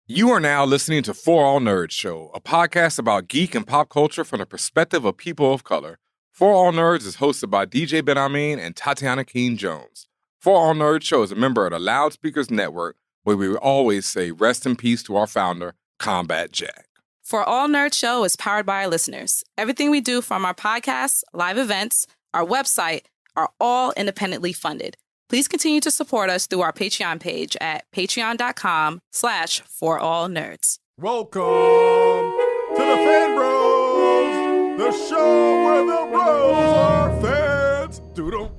You are now listening to ForAllNerds Show, a podcast about geek and pop culture from the perspective of people of color. ForAllNerds is hosted by DJ Ben Amin and Tatiana Keene-Jones. ForAllNerds Show is a member of the Loudspeakers Network, where we always say rest in peace to our founder, Combat Jack. ForAllNerds Show is powered by our listeners. Everything we do, from our podcasts, live events, our website, are all independently funded. Please continue to support us through our Patreon page at patreon.com/ForAllNerds. Welcome to the Fan Bros, the show where the bros are fans. Doodle.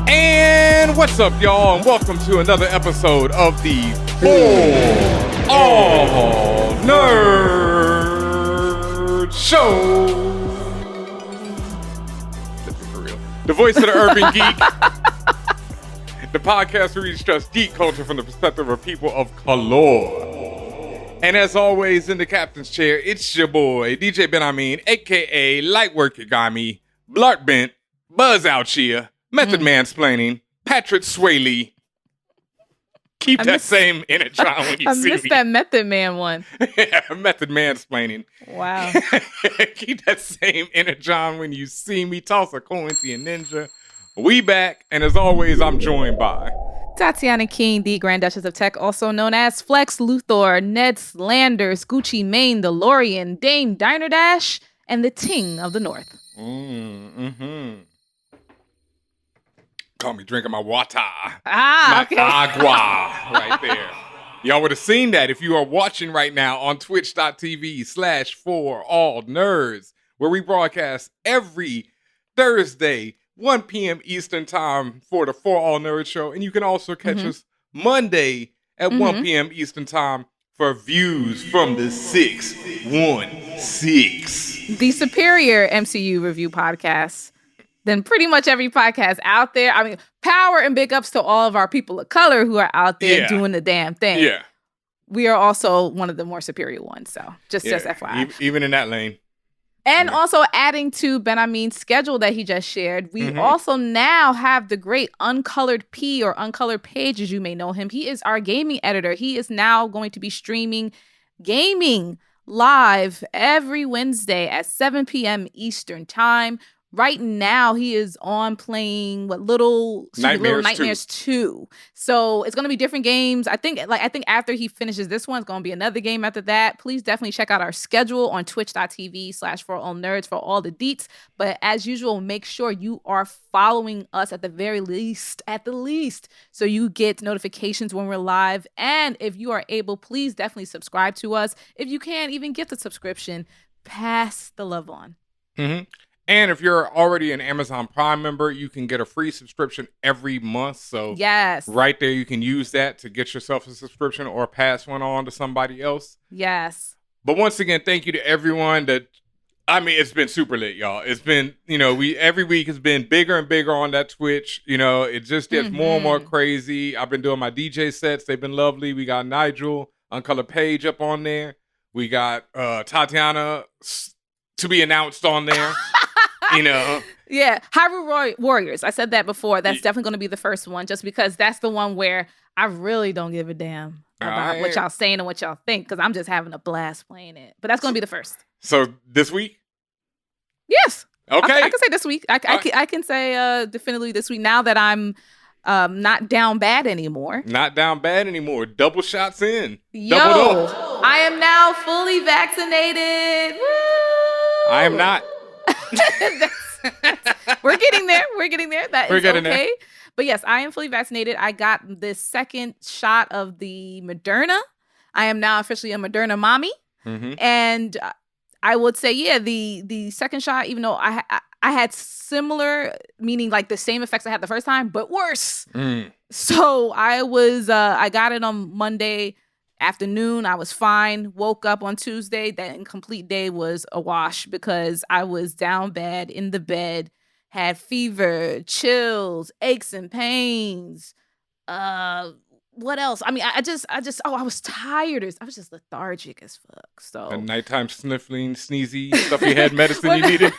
And what's up, y'all, and welcome to another episode of the ForAllNerds Show. For real. The voice of the urban geek. The podcast where we discuss geek culture from the perspective of people of color. And as always, in the captain's chair, it's your boy, DJ Ben Amin, a.k.a. Lightwork Yagami, Blart Bent, Buzz Out Chia, Method Mansplaining, Patrick Swaley. Keep that same energy on when you see me. I missed that Method Man one. Yeah, Method Mansplaining. Wow. Keep that same energy on when you see me. Toss a Coincy and Ninja. We back, and as always, I'm joined by Tatiana Keene, the Grand Duchess of Tech, also known as Flex Luthor, Ned Slanders, Gucci Mane, DeLorean, Dame Diner Dash, and the Ting of the North. Call me drinking my water. My okay. Agua right there. Y'all would have seen that if you are watching right now on twitch.tv/ForAllNerds, where we broadcast every Thursday, 1 p.m. Eastern time for the ForAllNerds Show. And you can also catch us Monday at 1 p.m. Eastern time for Views from the 616. The superior MCU review podcast than pretty much every podcast out there. I mean, power and big ups to all of our people of color who are out there doing the damn thing. Yeah. We are also one of the more superior ones, so just FYI. Even in that lane. And also adding to Ben Amin's schedule that he just shared, we also now have the great Uncolored P, or Uncolored Page, as you may know him. He is our gaming editor. He is now going to be streaming gaming live every Wednesday at 7 p.m. Eastern time. Right now, he is on playing Little Nightmares 2. So it's going to be different games. I think after he finishes this one, it's going to be another game after that. Please definitely check out our schedule on twitch.tv/ForAllNerds for all the deets. But as usual, make sure you are following us at the least, so you get notifications when we're live. And if you are able, please definitely subscribe to us. If you can, even get the subscription. Pass the love on. And if you're already an Amazon Prime member, you can get a free subscription every month. So yes, right there, you can use that to get yourself a subscription or pass one on to somebody else. Yes. But once again, thank you to everyone it's been super lit, y'all. It's been, every week has been bigger and bigger on that Twitch. It just gets more and more crazy. I've been doing my DJ sets. They've been lovely. We got Nigel, Uncolored Page up on there. We got Tatiana to be announced on there. Yeah, Hyrule Warriors. I said that before. That's definitely going to be the first one, just because that's the one where I really don't give a damn about what y'all saying and what y'all think, because I'm just having a blast playing it. But that's going to be the first. So this week? Yes. Okay. I can say this week. I can say definitively this week, now that I'm not down bad anymore. Not down bad anymore. Double shots in. Doubled up. I am now fully vaccinated. Woo! I am not. We're getting there. That is okay. There. But yes, I am fully vaccinated. I got the second shot of the Moderna. I am now officially a Moderna mommy. And I would say, the second shot, even though I had similar, meaning like the same effects I had the first time, but worse. So I got it on Monday afternoon. I was fine. Woke up on Tuesday. That incomplete day was a wash because I was down bad in the bed, had fever, chills, aches and pains. What else? I mean, I was tired. I was just lethargic as fuck. So a nighttime sniffling, sneezy stuff. You had medicine you needed.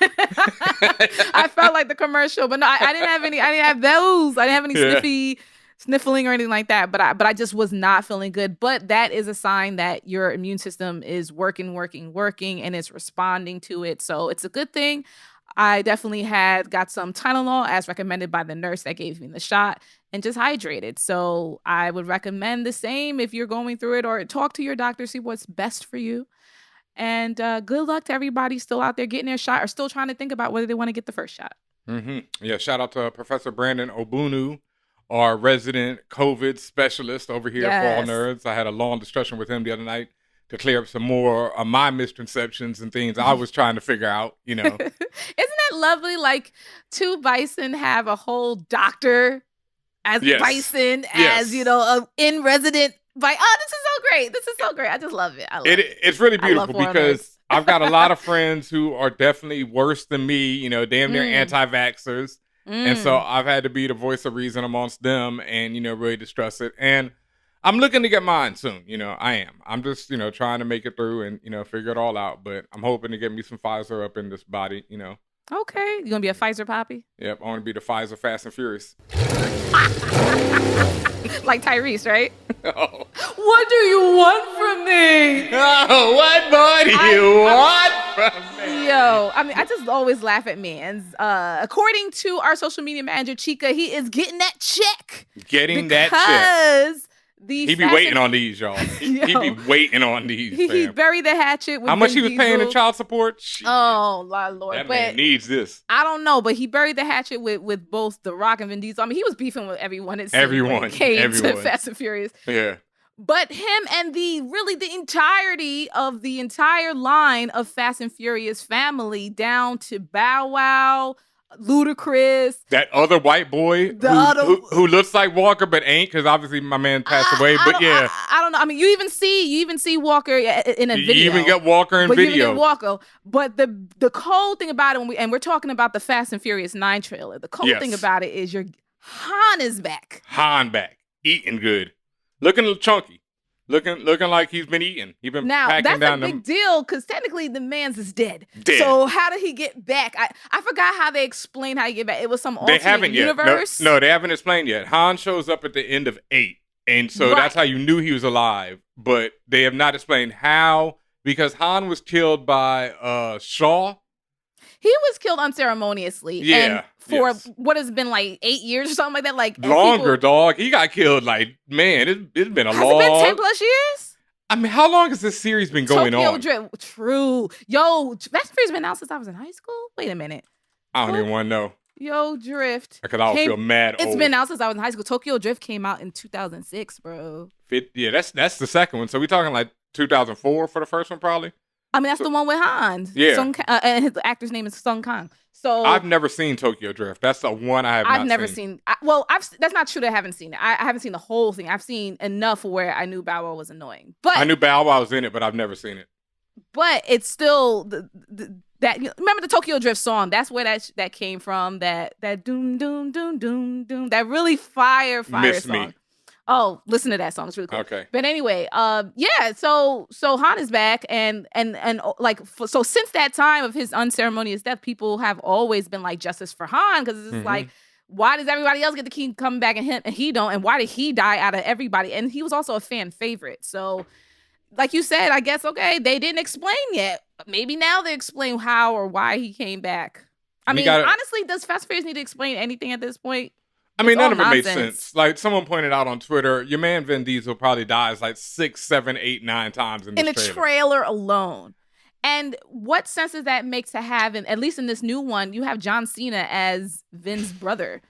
I felt like the commercial, but no, I didn't have any. I didn't have those. I didn't have any sniffling or anything like that. But I just was not feeling good. But that is a sign that your immune system is working, and it's responding to it. So it's a good thing. I definitely got some Tylenol as recommended by the nurse that gave me the shot, and just hydrated. So I would recommend the same if you're going through it, or talk to your doctor, see what's best for you. And good luck to everybody still out there getting their shot or still trying to think about whether they want to get the first shot. Mm-hmm. Yeah, shout out to Professor Brandon Obunu, our resident COVID specialist over here at ForAllNerds. I had a long discussion with him the other night to clear up some more of my misconceptions and things I was trying to figure out, you know. Isn't that lovely? Like, two Bison have a whole doctor as Bison, as, you know, in resident. This is so great. This is so great. I just love it. I love it. It's really beautiful because I've got a lot of friends who are definitely worse than me, you know, damn near anti-vaxxers. And so I've had to be the voice of reason amongst them and, you know, really discuss it. And I'm looking to get mine soon. You know, I am. I'm just, you know, trying to make it through and, you know, figure it all out. But I'm hoping to get me some Pfizer up in this body, you know. Okay. You going to be a Pfizer poppy? Yep. I want to be the Pfizer Fast and Furious. Like Tyrese, right? Oh. What do you want from me? Oh, what more do you want from me? Yo, I mean, I just always laugh at mans. According to our social media manager, Chica, he is getting that check. Getting that check. Because he be waiting on these, y'all. He be waiting on these. He buried the hatchet with how much Vin he was paying in child support? Shit. Oh, Lord. That man needs this. I don't know, but he buried the hatchet with both The Rock and Vin Diesel. I mean, he was beefing with everyone. Everyone. Came to Fast and Furious. Yeah. But him and the entirety of the entire line of Fast and Furious family, down to Bow Wow, Ludacris, that other white boy who looks like Walker but ain't, because obviously my man passed away. But yeah, I don't know. I mean, you even see Walker in a video. You even get Walker in video. You even get Walker. But the cold thing about it, we're talking about the Fast and Furious 9 trailer. The cold thing about it is Han is back. Han back, eating good, looking a little chunky. Looking like he's been eating. He's been packing down. Now, that's a big deal because technically the man's is dead. So how did he get back? I forgot how they explained how he get back. It was some alternate universe. No, they haven't explained yet. Han shows up at the end of 8. And so that's how you knew he was alive. But they have not explained how, because Han was killed by Shaw. He was killed unceremoniously. Yeah. And for what has been like 8 years or something like that. Like longer, dog. He got killed like, man, it's been a long. Has it been 10 plus years? I mean, how long has this series been going on? Drift. True. Yo, Fast and Furious been out since I was in high school? Wait a minute. I don't even want to know. Yo, Drift. Because I feel mad It's been out since I was in high school. Tokyo Drift came out in 2006, bro. Yeah, that's the second one. So we talking like 2004 for the first one, probably? I mean, that's the one with Han. Yeah. And his actor's name is Sung Kang. So I've never seen Tokyo Drift. That's the one I've never seen. That's not true that I haven't seen it. I haven't seen the whole thing. I've seen enough where I knew Bow Wow was annoying. But I knew Bow Wow was in it, but I've never seen it. But it's still that remember the Tokyo Drift song? That's where that came from. That doom doom doom doom doom. That really fire Miss song. Me. Oh, listen to that song. It's really cool. Okay. But anyway, so Han is back and so since that time of his unceremonious death, people have always been like justice for Han, because it's like, why does everybody else get to keep coming back and he don't? And why did he die out of everybody? And he was also a fan favorite. So like you said, I guess, okay, they didn't explain yet. Maybe now they explain how or why he came back. I mean, honestly, does Fast and Furious need to explain anything at this point? I mean, none of it made sense. Like someone pointed out on Twitter, your man Vin Diesel probably dies like 6, 7, 8, 9 times in this trailer alone. And what sense does that make to have, at least in this new one, you have John Cena as Vin's brother,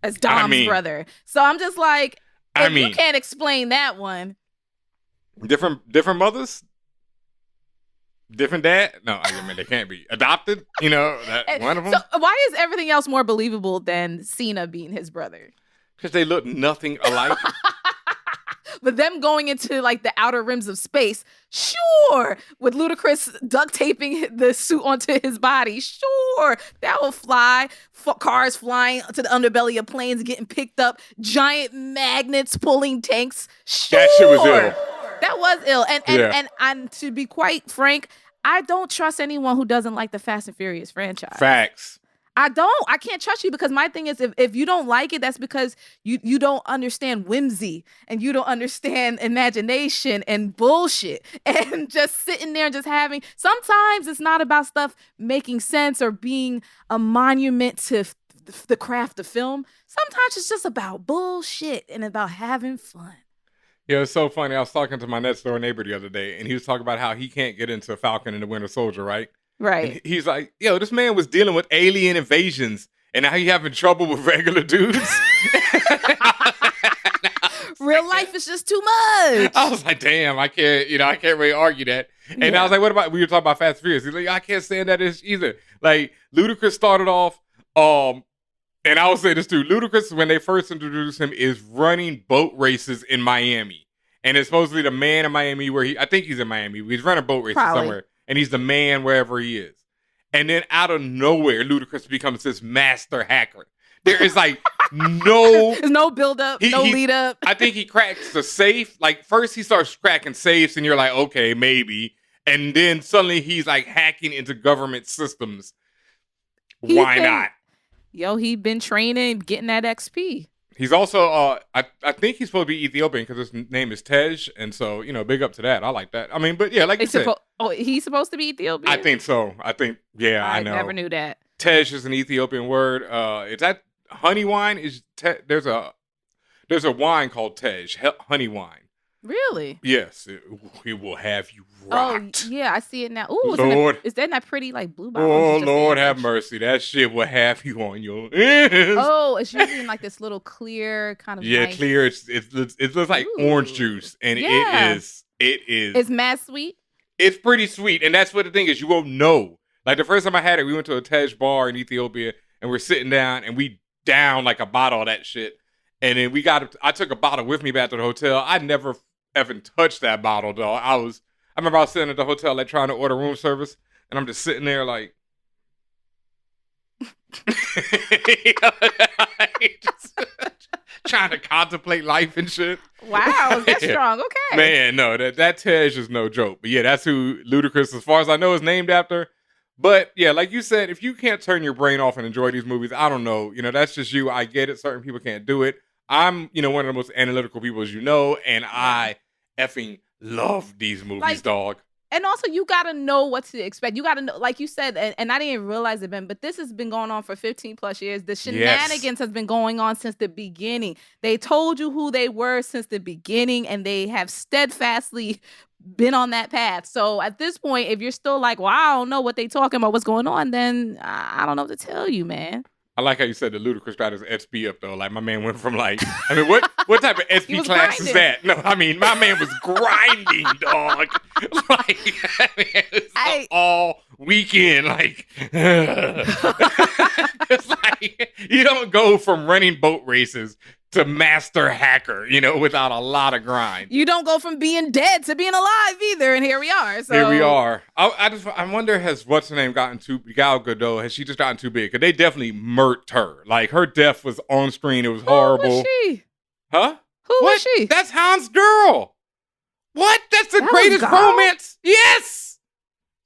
as Dom's brother. So I'm just like, you can't explain that one. Different mothers? Different dad? No, I mean, they can't be adopted. You know, one of them. So why is everything else more believable than Cena being his brother? Because they look nothing alike. But them going into like the outer rims of space, sure. With Ludacris duct taping the suit onto his body, sure. That will fly. Cars flying to the underbelly of planes, getting picked up. Giant magnets pulling tanks. Sure. That shit was ill. That was ill. And to be quite frank, I don't trust anyone who doesn't like the Fast and Furious franchise. Facts. I can't trust you because my thing is if you don't like it, that's because you don't understand whimsy and you don't understand imagination and bullshit and just sitting there and just having. Sometimes it's not about stuff making sense or being a monument to the craft of film. Sometimes it's just about bullshit and about having fun. Yeah, it's so funny. I was talking to my next door neighbor the other day, and he was talking about how he can't get into Falcon and the Winter Soldier, right? Right. And he's like, yo, this man was dealing with alien invasions, and now he having trouble with regular dudes. Real life is just too much. I was like, damn, I can't really argue that. And I was like, what about, we were talking about Fast and Furious. He's like, I can't stand that either. Like, Ludacris started off, and I will say this too, Ludacris, when they first introduced him, is running boat races in Miami. And it's supposedly the man in Miami I think he's in Miami. He's running boat races somewhere. And he's the man wherever he is. And then out of nowhere, Ludacris becomes this master hacker. There is like there's no build up, no lead up. I think he cracks the safe. Like first he starts cracking safes and you're like, okay, maybe. And then suddenly he's like hacking into government systems. Why not? Yo, he been training, getting that XP. He's also, I think he's supposed to be Ethiopian because his name is Tej. And so, big up to that. I like that. I mean, but yeah, like you said. He's supposed to be Ethiopian? I think so. I know. I never knew that. Tej is an Ethiopian word. Is that honey wine? There's a wine called Tej, honey wine. Really? Yes. It will have you rocked. Oh, yeah, I see it now. Ooh, Lord. Is that in that pretty like blue bottle? Oh, Lord have mercy. That shit will have you on your ears. Oh, it's usually in like this little clear kind of nice... clear. It looks like orange juice. And it is. It's mad sweet? It's pretty sweet. And that's what the thing is. You won't know. Like the first time I had it, we went to a Tej bar in Ethiopia and we're sitting down and we downed like a bottle of that shit. And then I took a bottle with me back to the hotel. I never even touched that bottle though. I remember I was sitting at the hotel like trying to order room service and I'm just sitting there like just trying to contemplate life and shit. Wow, that's strong. Okay. Man, no, that Tej is no joke. But yeah, that's who Ludacris, as far as I know, is named after. But yeah, like you said, if you can't turn your brain off and enjoy these movies, I don't know. That's just you. I get it. Certain people can't do it. I'm, one of the most analytical people, as you know, and I effing love these movies, dog. And also, you got to know what to expect. You got to know, like you said, and I didn't even realize it, Ben, but this has been going on for 15 plus years. The shenanigans has been going on since the beginning. They told you who they were since the beginning, and they have steadfastly been on that path. So at this point, if you're still like, well, I don't know what they talking about, what's going on, then I don't know what to tell you, man. I like how you said the Ludacris got his SP up though. Like my man went from like, what type of SP class is that? No, my man was grinding, dog. Like it was all weekend. Like it's like you don't go from running boat races to master hacker, without a lot of grind. You don't go from being dead to being alive either, and here we are. So. Here we are. I wonder, has what's her name gotten too Gal Gadot? Has she just gotten too big? Because they definitely murked her. Like her death was on screen. It was horrible. Who was she? Huh? Who was she? That's Han's girl. What? That's the greatest romance. Yes.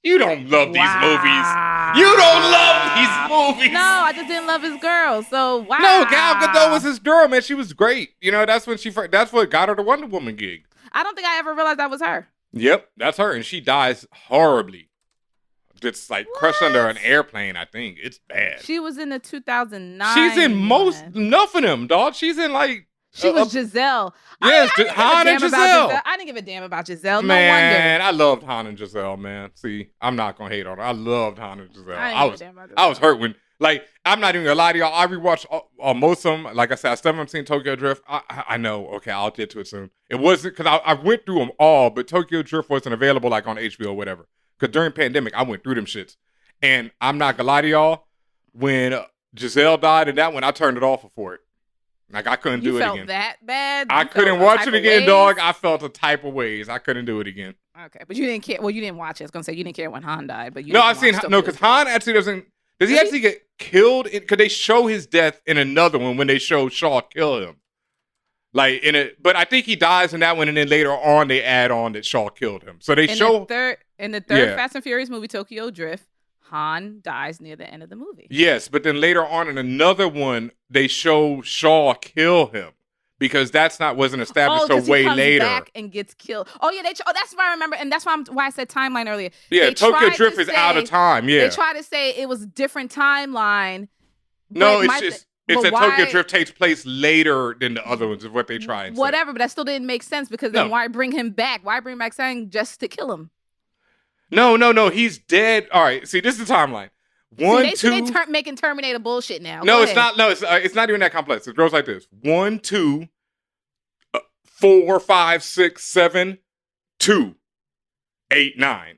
You don't love these movies. You don't love these movies. No, I just didn't love his girl. So wow. No, Gal Gadot was his girl, man. She was great. That's what got her the Wonder Woman gig. I don't think I ever realized that was her. Yep, that's her, and she dies horribly. It's like crushed under an airplane. I think it's bad. She was in the 2009. She's in enough of them, dog. She's in like. She was Giselle. Yes, Han and Giselle. I didn't give a damn about Giselle. Man, no wonder. I loved Han and Giselle, man. See, I'm not going to hate on her. I loved Han and Giselle. I was hurt when, like, I'm not even going to lie to y'all. I rewatched most of them. Like I said, I still haven't seen Tokyo Drift. I know. Okay, I'll get to it soon. It wasn't, because I went through them all, but Tokyo Drift wasn't available, like, on HBO or whatever. Because during pandemic, I went through them shits. And I'm not going to lie to y'all, when Giselle died in that one, I turned it off for it. Like, I couldn't do it again. You felt that bad? I couldn't watch it again, dog. I felt a type of ways. I couldn't do it again. Okay, but you didn't care. Well, you didn't watch it. I was going to say you didn't care when Han died, but you No, I've seen, because Han actually doesn't, does he actually get killed? Because they show his death in another one when they show Shaw kill him. Like, but I think he dies in that one, and then later on they add on that Shaw killed him. So they show. In the third Fast and Furious movie, Tokyo Drift, Han dies near the end of the movie. Yes, but then later on in another one, they show Shaw kill him because wasn't established till way he comes later. Back and gets killed. Oh yeah, that's what I remember, and that's why I said timeline earlier. Yeah, They Tokyo tried Drift to is out of time. Yeah, they try to say it was a different timeline. no, it's that why, Tokyo Drift takes place later than the other ones. Is what they try and say. Whatever, but that still didn't make sense because then why bring him back? Why bring back Sang just to kill him? No, he's dead. All right, see, this is the timeline. They making Terminator bullshit now. No, Go it's ahead. not. No, it's not even that complex. It goes like this: 1, 2, 4, 5, 6, 7, 2, 8, 9.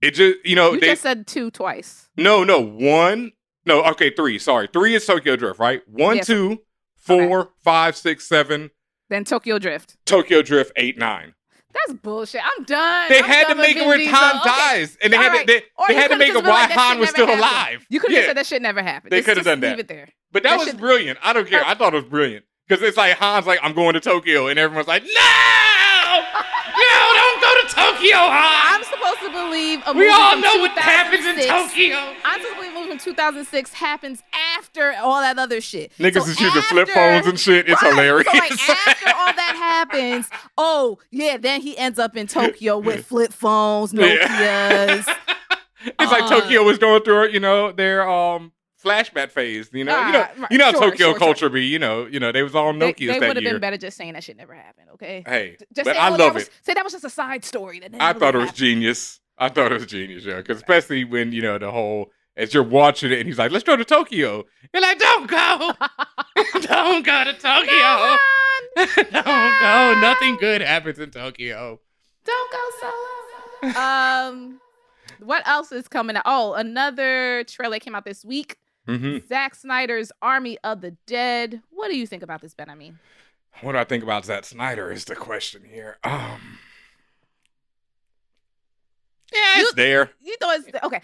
It just You just said 2 twice. No, 1. No, okay, 3. Sorry, 3 is Tokyo Drift, right? 1, 2, 4, 5, 6, 7. Then Tokyo Drift. Tokyo Drift 8, 9. That's bullshit. I'm done. They had to make it where Han dies, and they had to make it while Han was still alive. You could have said that shit never happened. They could have done that. Leave it there. But that was brilliant. I don't care. I thought it was brilliant because it's like Han's like, I'm going to Tokyo, and everyone's like, no, don't go to Tokyo, Han. I'm supposed to believe a We movie all from know what happens in 2006 Tokyo. I'm supposed to believe a movie from 2006 happens after all that other shit. Niggas is using flip phones and shit. It's hilarious. So like after all that happens, then he ends up in Tokyo with flip phones, Nokias. It's like Tokyo was going through, their flashback phase. You know how Tokyo culture be. They was all Nokias They that would have year. been better just saying that shit never happened. Okay. Hey, just but say, I love it. Say that was just a side story. I thought it was genius. Yeah, because especially when the whole as you're watching it and he's like, "Let's go to Tokyo," you're like, "Don't go, don't go to Tokyo, don't go. Nothing good happens in Tokyo. Don't go solo." What else is coming out? Oh, another trailer came out this week. Mm-hmm. Zack Snyder's Army of the Dead. What do you think about this, Ben? What do I think about Zack Snyder is the question here. Yeah, it's there. You thought it's okay.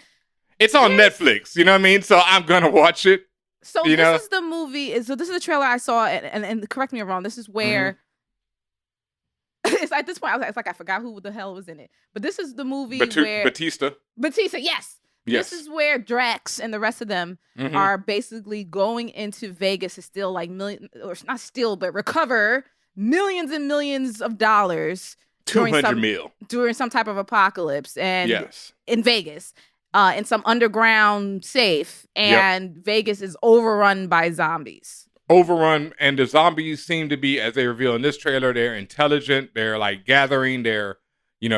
It's on Netflix. You know what I mean? So I'm gonna watch it. So this is the movie. So this is the trailer I saw, and correct me if I'm wrong. This is where it's at this point. It's like I forgot who the hell was in it. But this is the movie where Batista. Yes. This is where Drax and the rest of them are basically going into Vegas to steal like recover millions and millions of dollars. 200 mil during some type of apocalypse and in Vegas, in some underground safe, and Vegas is overrun by zombies. And the zombies seem to be, as they reveal in this trailer, they're intelligent. They're like gathering. They're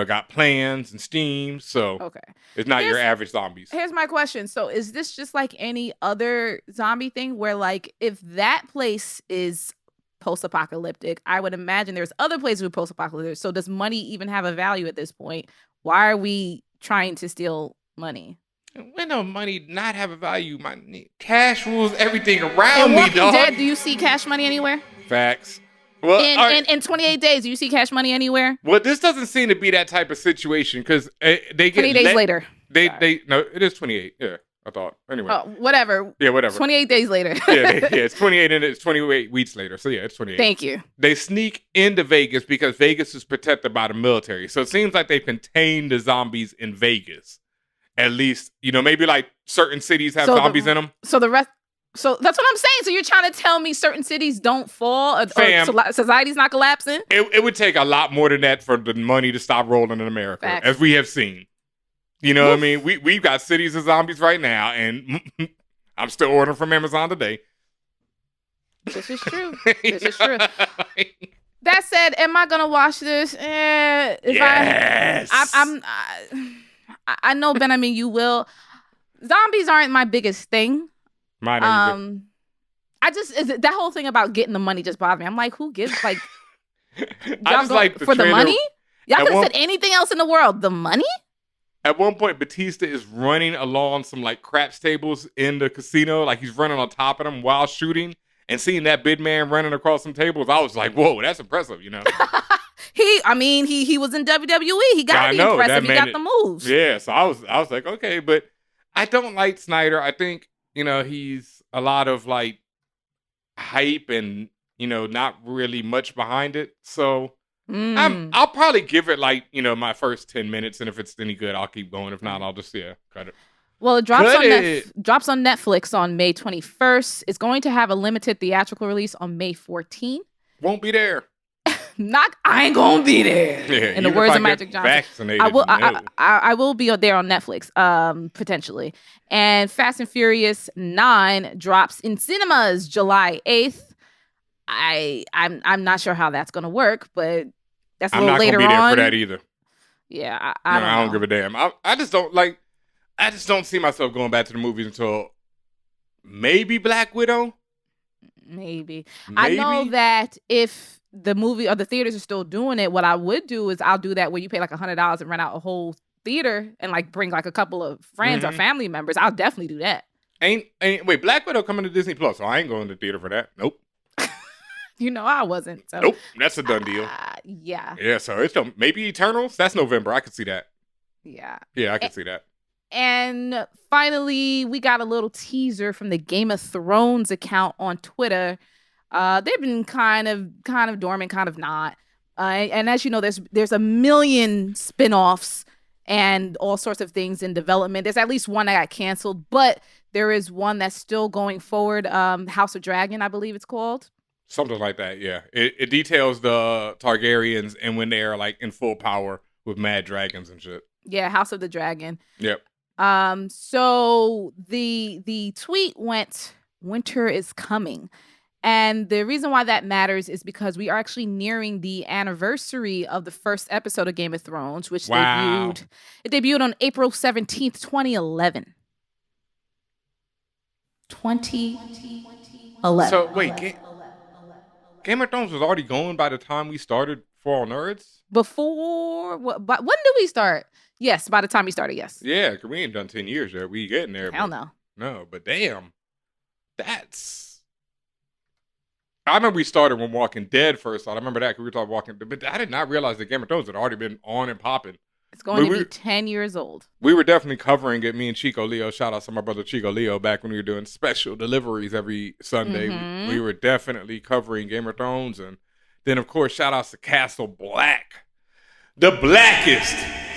got plans and steam. So it's not your average zombies. Here's my question. So is this just like any other zombie thing where like if that place is post-apocalyptic, I would imagine there's other places with post-apocalyptic. So does money even have a value at this point? Why are we trying to steal money? When no money not have a value, cash rules everything around me, Walking dog. Dead, do you see cash money anywhere? Facts. Well, in 28 days, do you see cash money anywhere? Well, this doesn't seem to be that type of situation because they get 20 days later. No, it is 28. Yeah, I thought. Anyway. Oh, whatever. Yeah, whatever. 28 days later. It's 28 and it's 28 weeks later. So yeah, it's 28. Thank you. They sneak into Vegas because Vegas is protected by the military. So it seems like they've contained the zombies in Vegas. At least, maybe like certain cities have zombies in them. So the rest. So that's what I'm saying. So you're trying to tell me certain cities don't fall or society's not collapsing? It would take a lot more than that for the money to stop rolling in America, as we have seen. You know what I mean? We've got cities of zombies right now, and I'm still ordering from Amazon today. This is true. This is true. That said, am I gonna watch this? Yes. I know, Ben. You will. Zombies aren't my biggest thing. Mine that whole thing about getting the money just bothered me. I'm like, who gives like? I just like the money. Y'all could have said anything else in the world. The money. At one point, Batista is running along some like craps tables in the casino, like he's running on top of them while shooting. And seeing that big man running across some tables, I was like, "Whoa, that's impressive!" He was in WWE. He got to be impressive. He got the moves. Yeah, so I was like, okay, but I don't like Snyder. I think he's a lot of like hype and not really much behind it. So I'll probably give it like my first 10 minutes, and if it's any good, I'll keep going. If not, I'll just cut it. Well, it drops on Netflix on May 21st. It's going to have a limited theatrical release on May 14th. Won't be there. I ain't gonna be there. Yeah, in the words of Magic Johnson, vaccinated, I will be there on Netflix, potentially. And Fast and Furious 9 drops in cinemas July 8th. I'm not sure how that's gonna work, but that's a little later on. I'm not gonna be there for that either. Yeah, I don't give a damn. I just don't see myself going back to the movies until maybe Black Widow. Maybe. I know that if the movie or the theaters are still doing it, what I would do is I'll do that where you pay like $100 and rent out a whole theater and like bring like a couple of friends or family members. I'll definitely do that. Wait, Black Widow coming to Disney Plus, so I ain't going to the theater for that. Nope. I wasn't. So. Nope, that's a done deal. Yeah. Yeah, so it's maybe Eternals. That's November. I could see that. Yeah. Yeah, I could see that. And finally, we got a little teaser from the Game of Thrones account on Twitter. They've been kind of dormant, kind of not. And as you know, there's a million spin-offs and all sorts of things in development. There's at least one that got canceled, but there is one that's still going forward. House of Dragon, I believe it's called. Something like that, yeah. It details the Targaryens and when they're like in full power with mad dragons and shit. Yeah, House of the Dragon. Yep. So the tweet went, "Winter is coming." And the reason why that matters is because we are actually nearing the anniversary of the first episode of Game of Thrones, which debuted on April 17th, 2011. 2011. So wait, Game of Thrones was already going by the time we started For All Nerds? But when did we start? Yes, by the time we started, yes. Yeah, because we ain't done 10 years yet. We getting there. Hell no. No, but damn. I remember we started when Walking Dead first started. I remember that because we were talking Walking Dead. But I did not realize that Game of Thrones had already been on and popping. It's going to be 10 years old. We were definitely covering it, me and Chico Leo. Shout out to my brother Chico Leo back when we were doing special deliveries every Sunday. Mm-hmm. We were definitely covering Game of Thrones. And then, of course, shout outs to Castle Black. The blackest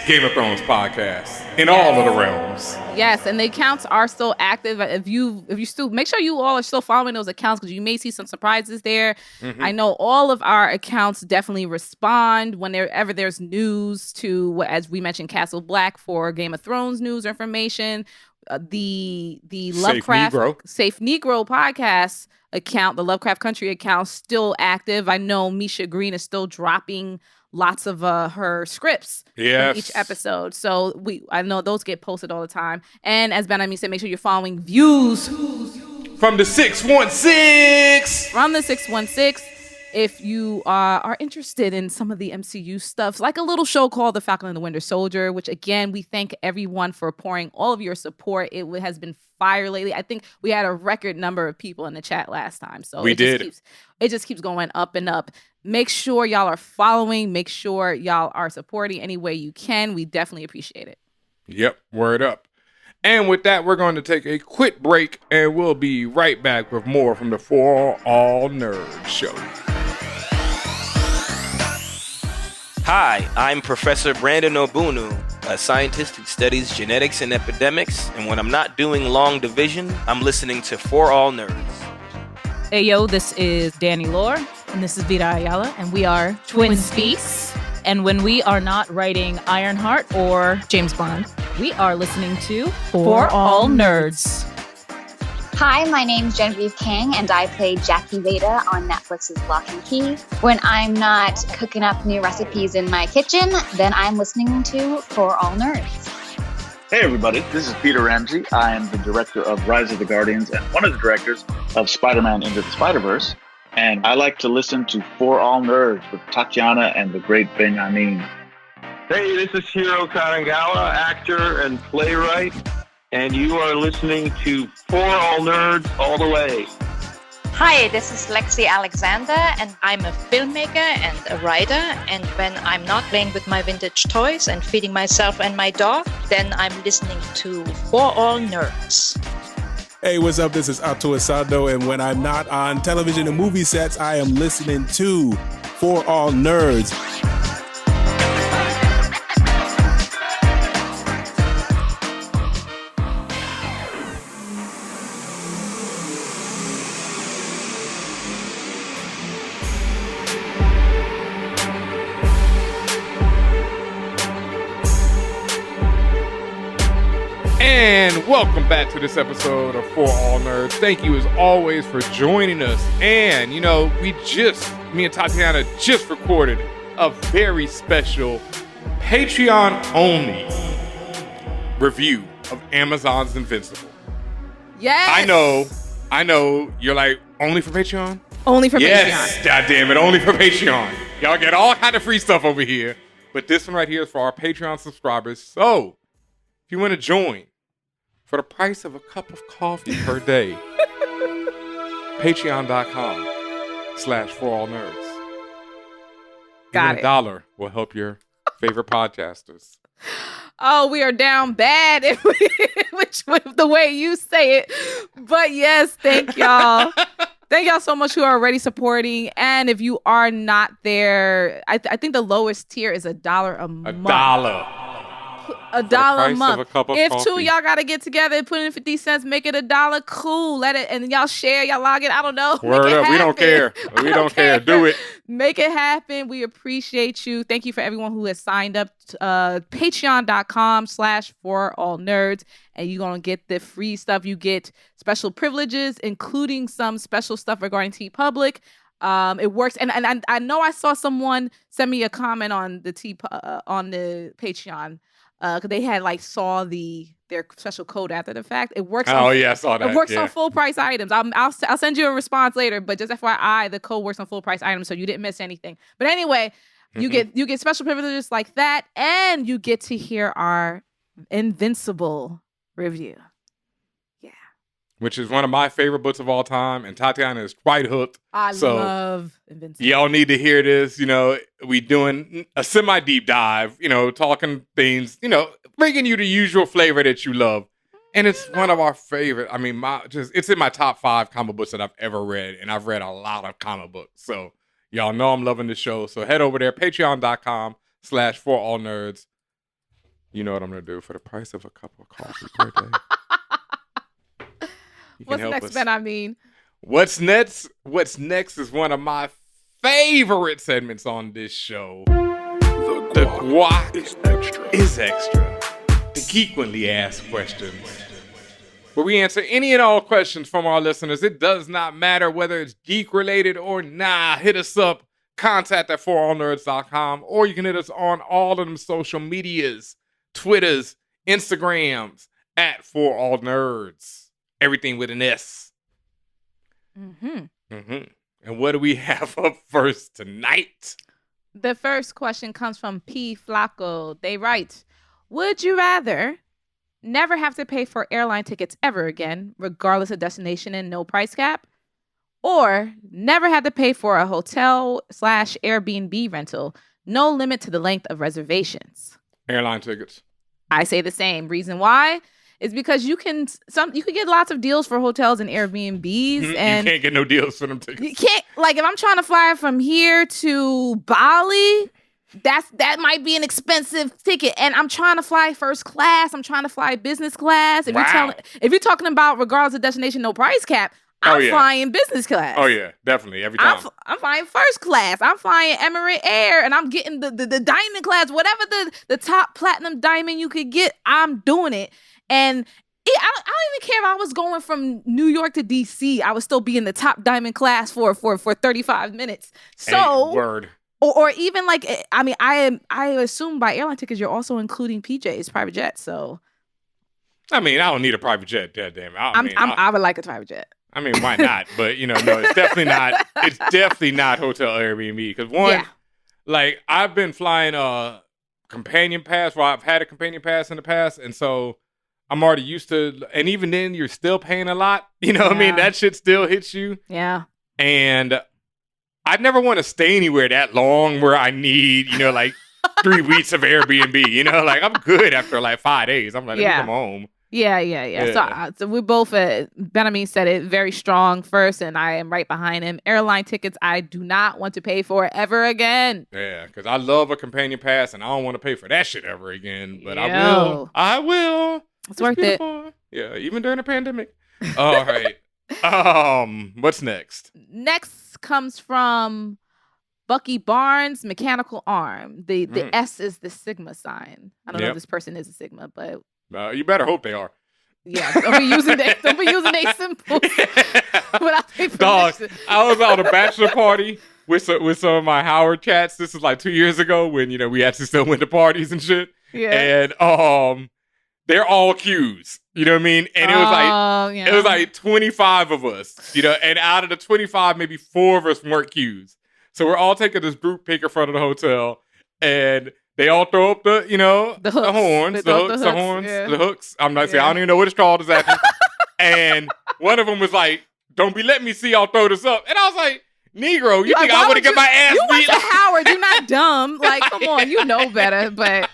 Game of Thrones podcast in all of the realms. Yes, and the accounts are still active. If you still make sure you all are still following those accounts because you may see some surprises there. Mm-hmm. I know all of our accounts definitely respond whenever there's news to, as we mentioned, Castle Black for Game of Thrones news or information. The Lovecraft Safe Negro podcast account, the Lovecraft Country account, still active. I know Misha Green is still dropping lots of her scripts from each episode. So I know those get posted all the time. And as Ben said, make sure you're following Views from the 616. From the 616. If you are interested in some of the MCU stuff, like a little show called The Falcon and the Winter Soldier, which again, we thank everyone for pouring all of your support. It has been fire lately. I think we had a record number of people in the chat last time. So it just keeps going up and up. Make sure y'all are following. Make sure y'all are supporting any way you can. We definitely appreciate it. Yep, word up. And with that, we're going to take a quick break, and we'll be right back with more from the For All Nerds show. Hi, I'm Professor Brandon Obunu, a scientist who studies genetics and epidemics, and when I'm not doing long division, I'm listening to For All Nerds. Hey yo, this is Danny Lore, and this is Vida Ayala, and we are Twin Speaks. And when we are not writing Ironheart or James Bond, we are listening to For All Nerds. Hi, my name's Genevieve King, and I play Jackie Veda on Netflix's Lock and Key. When I'm not cooking up new recipes in my kitchen, then I'm listening to For All Nerds. Hey everybody, this is Peter Ramsey. I am the director of Rise of the Guardians and one of the directors of Spider-Man Into the Spider-Verse. And I like to listen to For All Nerds with Tatiana and the great Benjamin. Hey, this is Hiro Kanagawa, actor and playwright. And you are listening to For All Nerds all the way. Hi, this is Lexi Alexander, and I'm a filmmaker and a writer. And when I'm not playing with my vintage toys and feeding myself and my dog, then I'm listening to For All Nerds. Hey, what's up? This is Ato Asado, and when I'm not on television and movie sets, I am listening to For All Nerds. welcome back to this episode of For All Nerds. Thank you as always for joining us. And, me and Tatiana just recorded a very special Patreon-only review of Amazon's Invincible. Yes. I know, you're like, only for Patreon? Only for Patreon. Yes, goddamn it, only for Patreon. Y'all get all kind of free stuff over here. But this one right here is for our Patreon subscribers. So, if you want to join for the price of a cup of coffee per day, patreon.com/forallnerds. Got Even it. $1 will help your favorite podcasters. Oh, we are down bad with the way you say it. But yes, thank y'all. Thank y'all so much who are already supporting. And if you are not there, I think the lowest tier is $1 a month. $1 a month. If two of y'all gotta get together and put in 50 cents, make it $1, cool. Let it, and y'all share, y'all log in. I don't know. Word up. We don't care. We don't care. Do it. Make it happen. We appreciate you. Thank you for everyone who has signed up. Patreon.com/forallnerds. And you're going to get the free stuff. You get special privileges, including some special stuff regarding TeePublic. It works. And I know I saw someone send me a comment on the Patreon. Because they had saw their special code after the fact. It works. Oh, yeah, I saw that. It works on full price items. I'll send you a response later, but just FYI, the code works on full price items, so you didn't miss anything. But anyway, you get special privileges like that, and you get to hear our Invincible review. Yeah, which is one of my favorite books of all time, and Tatiana is quite hooked. I love Invincible. Y'all need to hear this. We doing a semi-deep dive, talking things, bringing you the usual flavor that you love. And it's one of our favorite. I mean, it's in my top 5 comic books that I've ever read, and I've read a lot of comic books. So y'all know I'm loving the show. So head over there, patreon.com/forallnerds. You know what I'm going to do for the price of a cup of coffee per day. What's next, Ben? I mean, What's next is one of my favorite segments on this show. The guac is extra. The frequently asked questions, where we answer any and all questions from our listeners. It does not matter whether it's geek related or not. Hit us up, contact@forallnerds.com, or you can hit us on all of them social medias, Twitters, Instagrams, @forallnerds. Everything with an S. And what do we have up first tonight? The first question comes from P. Flacco. They write, would you rather never have to pay for airline tickets ever again, regardless of destination and no price cap, or never have to pay for a hotel/Airbnb rental, no limit to the length of reservations? Airline tickets. I say the same. Reason why is because you can get lots of deals for hotels and Airbnbs, and you can't get no deals for them tickets. You can't, if I'm trying to fly from here to Bali, that might be an expensive ticket, and I'm trying to fly first class. I'm trying to fly business class. If you're talking about regardless of destination, no price cap, I'm flying business class. Oh yeah, definitely every time. I'm flying first class. I'm flying Emirate Air, and I'm getting the diamond class, whatever the top platinum diamond you could get. I'm doing it. And I don't even care if I was going from New York to DC. I would still be in the top diamond class for 35 minutes. So, word. Or even I assume by airline tickets you're also including PJs, private jets. So, I mean, I don't need a private jet. Goddamn, I would like a private jet. I mean, why not? But no, it's definitely not. It's definitely not hotel Airbnb because I've been flying a companion pass. Well, I've had a companion pass in the past, and so I'm already used to, and even then, you're still paying a lot. You know what I mean? That shit still hits you. Yeah. And I never want to stay anywhere that long where I need, 3 weeks of Airbnb. I'm good after 5 days. I'm like, let me come home. Yeah. So we both, Benjamin said it very strong first, and I am right behind him. Airline tickets, I do not want to pay for ever again. Yeah, because I love a companion pass, and I don't want to pay for that shit ever again. But I will. It's worth it. Yeah, even during the pandemic. All right. What's next? Next comes from Bucky Barnes, Mechanical Arm. The S is the Sigma sign. I don't know if this person is a Sigma, but you better hope they are. Yeah, don't be using they symbols without their Dog, permission. I was at a bachelor party with some of my Howard chats. This is like 2 years ago when we actually still went to parties and shit. Yeah. And they're all Qs. You know what I mean? And it was like 25 of us. And out of the 25, maybe 4 of us weren't Qs. So we're all taking this group pic in front of the hotel, and they all throw up the hooks. the horns, the hooks. I'm not saying I don't even know what it's called exactly. And one of them was like, "Don't be letting me see y'all throw this up." And I was like, "Negro, you think I would have got my ass beat?" You went beat? to Howard. You're not dumb. Like, come on, you know better. But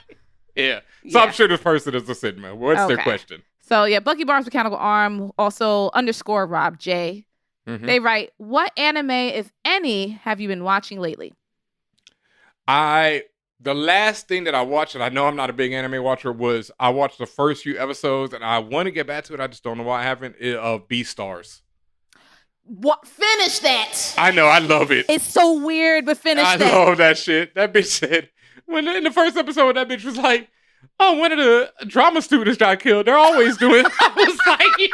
yeah. So I'm sure this person is a Sigma. What's their question? So yeah, Bucky Barnes Mechanical Arm, also _Rob J. Mm-hmm. They write, "What anime, if any, have you been watching lately?" The last thing that I watched, and I know I'm not a big anime watcher, was I watched the first few episodes, and I want to get back to it. I just don't know why I haven't. Of Beastars. What? Finish that. I know. I love it. It's so weird, but finish that. I love that shit. That bitch said, when in the first episode, that bitch was like, "Oh, one of the drama students got killed. They're always doing it." I was like, yeah.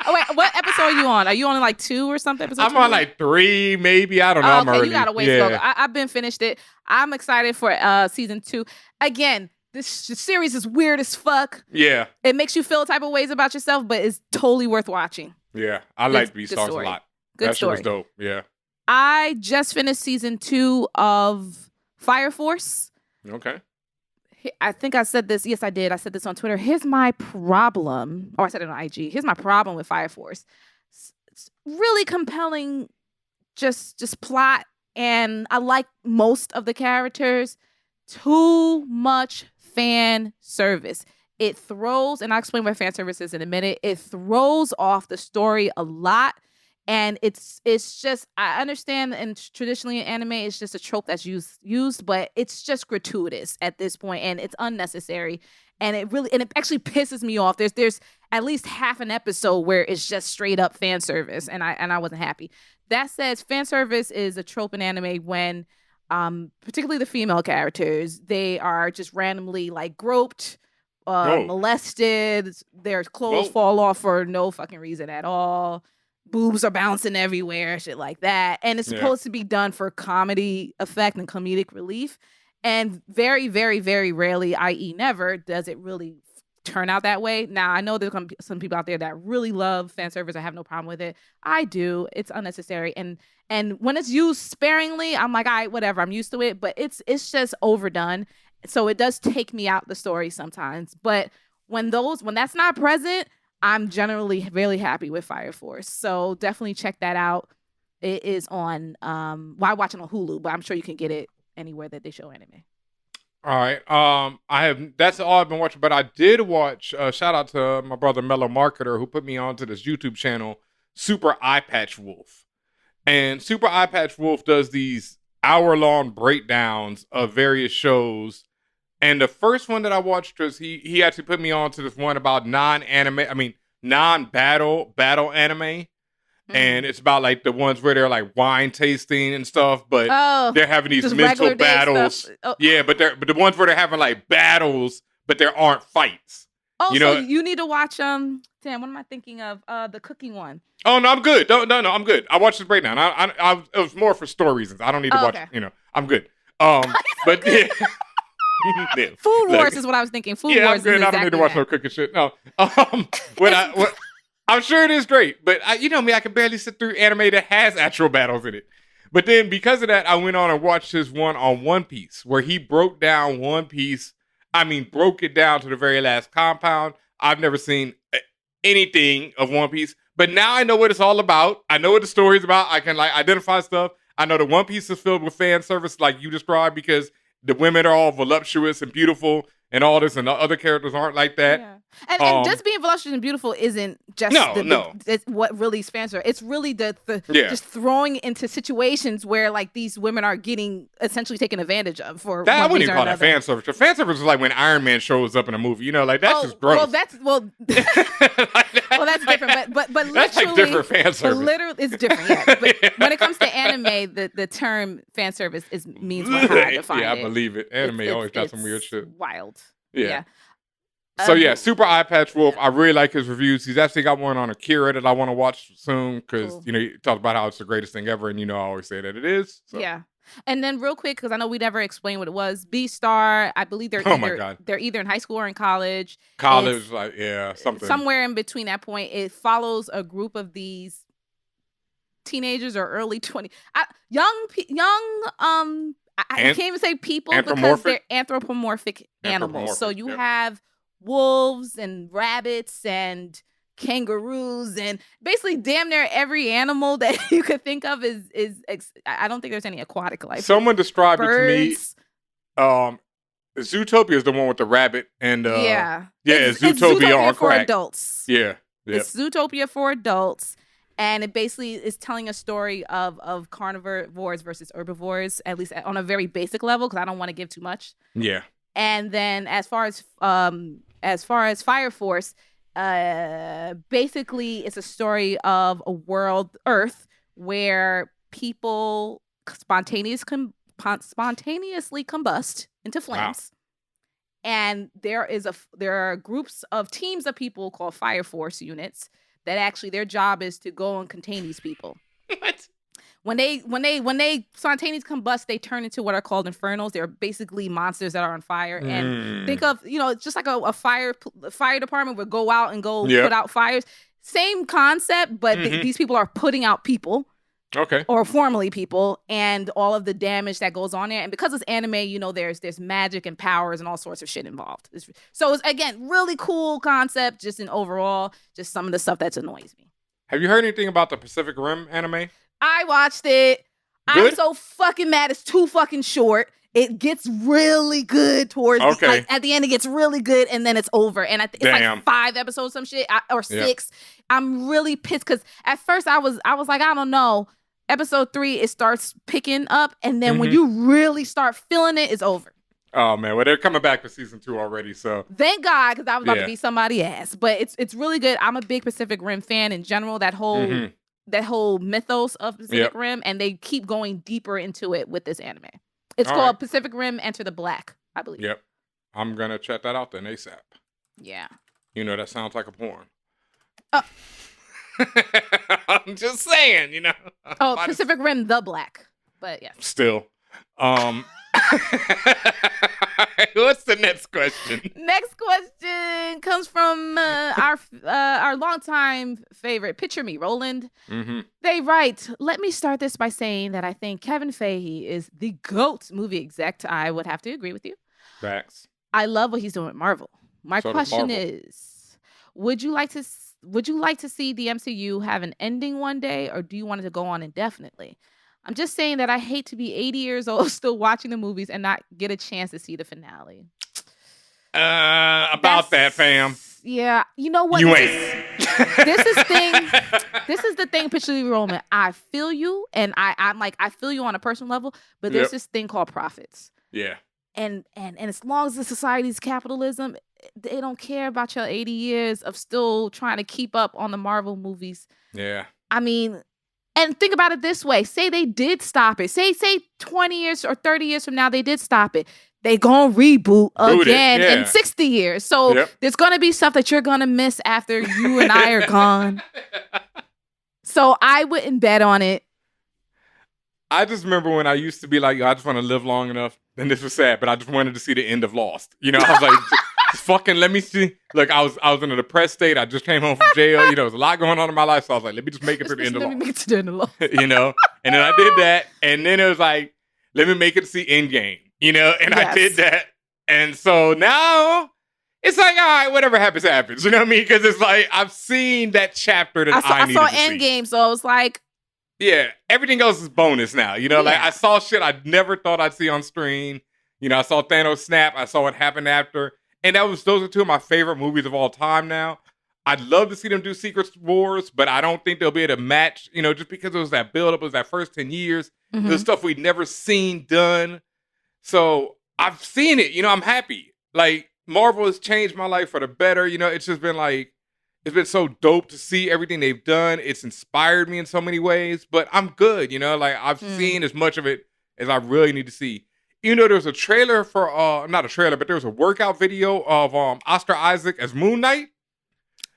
Oh, wait, what episode are you on? Are you on like 2 or something? I'm on like 3, maybe. I don't know. I'm early. You got a ways to go. I've been finished it. I'm excited for season 2. Again, this series is weird as fuck. Yeah. It makes you feel type of ways about yourself, but it's totally worth watching. Yeah. I like Beastars a lot. Good that story. Shit was dope. Yeah. I just finished season 2 of Fire Force. Okay. I think I said this. Yes, I did. I said this on Twitter. Here's my problem. Or I said it on IG. Here's my problem with Fire Force. It's really compelling just plot. And I like most of the characters. Too much fan service. It throws, and I'll explain what fan service is in a minute. It throws off the story a lot. And it's just, I understand, and traditionally in anime, it's just a trope that's used, but it's just gratuitous at this point, and it's unnecessary. And it actually pisses me off. There's at least half an episode where it's just straight up fan service, and I wasn't happy. That said, fan service is a trope in anime when, particularly the female characters, they are just randomly like groped, molested, their clothes fall off for no fucking reason at all. Boobs are bouncing everywhere, shit like that. And it's supposed to be done for comedy effect and comedic relief. And very, very, very rarely, i.e. never, does it really turn out that way. Now, I know there's going to be some people out there that really love fan service. I have no problem with it. I do. It's unnecessary. And when it's used sparingly, I'm like, all right, whatever. I'm used to it. But it's just overdone. So it does take me out the story sometimes. But when that's not present, I'm generally really happy with Fire Force. So definitely check that out. It is on, I watch it on Hulu, but I'm sure you can get it anywhere that they show anime. All right. That's all I've been watching, but I did watch, shout out to my brother Mellow Marketer, who put me onto this YouTube channel, Super Eye Patch Wolf. And Super Eye Patch Wolf does these hour-long breakdowns of various shows. And the first one that I watched was he actually put me on to this one about non-battle anime. And it's about like the ones where they're like wine tasting and stuff, but they're having these mental battles. Yeah, but the ones where they're having like battles, but there aren't fights. Oh, so you need to watch damn, what am I thinking of? The cooking one. Oh no, I'm good. No, I'm good. I watched this breakdown. It was more for story reasons. I don't need to watch. Okay. I'm good. But yeah. Yeah. Food Wars is what I was thinking. Food Wars. I'm good. I don't need to watch no cooking shit. No. I'm sure it is great, but I can barely sit through anime that has actual battles in it. But then because of that, I went on and watched his one on One Piece, where he broke down One Piece. Broke it down to the very last compound. I've never seen anything of One Piece, but now I know what it's all about. I know what the story's about. I can identify stuff. I know that One Piece is filled with fan service, like you described, because the women are all voluptuous and beautiful and all this, and the other characters aren't like that. Yeah. And just being voluptuous and beautiful isn't just it's what really spans her. It's really just throwing into situations where like these women are getting essentially taken advantage of for that. I one wouldn't even call that fan service. The fan service is like when Iron Man shows up in a movie. That's just gross. Well, that's different. But literally, that's like different fan service. Literally, it's different. Yeah. But when it comes to anime, the term fan service means what I define it. Yeah, I believe it. Anime always got some weird shit. Wild. Yeah. So yeah, Super Eye Patch Wolf. I really like his reviews. He's actually got one on Akira that I want to watch soon because Cool. he talked about how it's the greatest thing ever, and I always say that it is. So. Yeah. And then real quick, because I know we never explained what it was. B-Star, I believe they're they're either in high school or in college. College, something somewhere in between that point. It follows a group of these teenagers or early 20 young I can't even say people because they're anthropomorphic animals. So you have wolves and rabbits and kangaroos and basically damn near every animal that you could think of is I don't think there's any aquatic life. Someone described Birds. it to me. Zootopia is the one with the rabbit and it's Zootopia on for crack. Adults. Yeah. It's Zootopia for adults. And it basically is telling a story of carnivores versus herbivores, at least on a very basic level, because I don't want to give too much. Yeah. And then as far as Fire Force, basically it's a story of a world, Earth, where people spontaneously combust into flames. Wow. And there are groups of teams of people called Fire Force units that actually their job is to go and contain these people. What? When they spontaneously combust, they turn into what are called infernals. They're basically monsters that are on fire. And think of, it's just like a fire department would go out and put out fires. Same concept, but these people are putting out people. Okay. Or formerly people, and all of the damage that goes on there. And because it's anime, there's magic and powers and all sorts of shit involved. So it's, again, really cool concept, just in overall, just some of the stuff that annoys me. Have you heard anything about the Pacific Rim anime? I watched it. Good? I'm so fucking mad. It's too fucking short. It gets really good towards at the end. It gets really good, and then it's over. And it's like 5 episodes, some shit, or 6. I'm really pissed because at first I was like, I don't know. Episode 3, it starts picking up, and then when you really start feeling it, it's over. Oh man, well they're coming back for season 2 already, so thank God, because I was about to beat somebody's ass. But it's really good. I'm a big Pacific Rim fan in general. That whole mythos of Pacific Rim, and they keep going deeper into it with this anime. It's called Pacific Rim Enter the Black, I believe. Yep, I'm gonna check that out then ASAP. Yeah, that sounds like a porn. I'm just saying, Pacific Rim the Black. But yeah. Still. What's the next question? Next question comes from our longtime favorite, Picture Me, Roland. They write, let me start this by saying that I think Kevin Feige is the GOAT movie exec. I would have to agree with you. Facts. I love what he's doing with Marvel. My question is, would you like to see the MCU have an ending one day, or do you want it to go on indefinitely? I'm just saying that I hate to be 80 years old still watching the movies and not get a chance to see the finale. That, fam. Yeah. You know what? You ain't. This is the thing, Picture Me, Roman. I feel you, and I feel you on a personal level, but there's this thing called profits. Yeah. And as long as the society's capitalism, they don't care about your 80 years of still trying to keep up on the Marvel movies. Yeah. I mean, and think about it this way. Say they did stop it. Say 20 years or 30 years from now, they did stop it. They gonna reboot again in 60 years. So there's gonna be stuff that you're gonna miss after you and I are gone. So I wouldn't bet on it. I just remember when I used to be like, I just want to live long enough. And this was sad, but I just wanted to see the end of Lost. I was like, just fucking let me see. Like I was in a depressed state. I just came home from jail. There was a lot going on in my life. So I was like, let me just make it to the end of Lost. Let me make it to the end of Lost. And then I did that. And then it was like, let me make it to see Endgame. And I did that. And so now it's like, all right, whatever happens, happens. You know what I mean? Because it's like, I've seen that chapter that I needed to see. I saw Endgame, so I was like, yeah, everything else is bonus now. Like I saw shit I never thought I'd see on screen. I saw Thanos snap. I saw what happened after. And those are 2 of my favorite movies of all time now. I'd love to see them do Secret Wars, but I don't think they'll be able to match, just because it was that buildup, it was that first 10 years. The stuff we'd never seen done. So I've seen it. I'm happy. Like, Marvel has changed my life for the better. It's just been like, it's been so dope to see everything they've done. It's inspired me in so many ways, but I'm good. Like I've seen as much of it as I really need to see. You know, there was a trailer for not a trailer, but there was a workout video of Oscar Isaac as Moon Knight.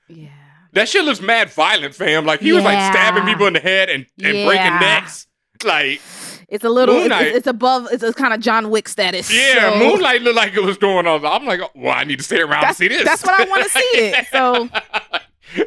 Yeah. That shit looks mad violent, fam. Like he was like stabbing people in the head and breaking necks. Like it's a little, Moonlight, it's above, it's a kind of John Wick status. Yeah, so. Moonlight looked like it was going on. I'm like, well, I need to stay around to see this. That's what I want to see it. So,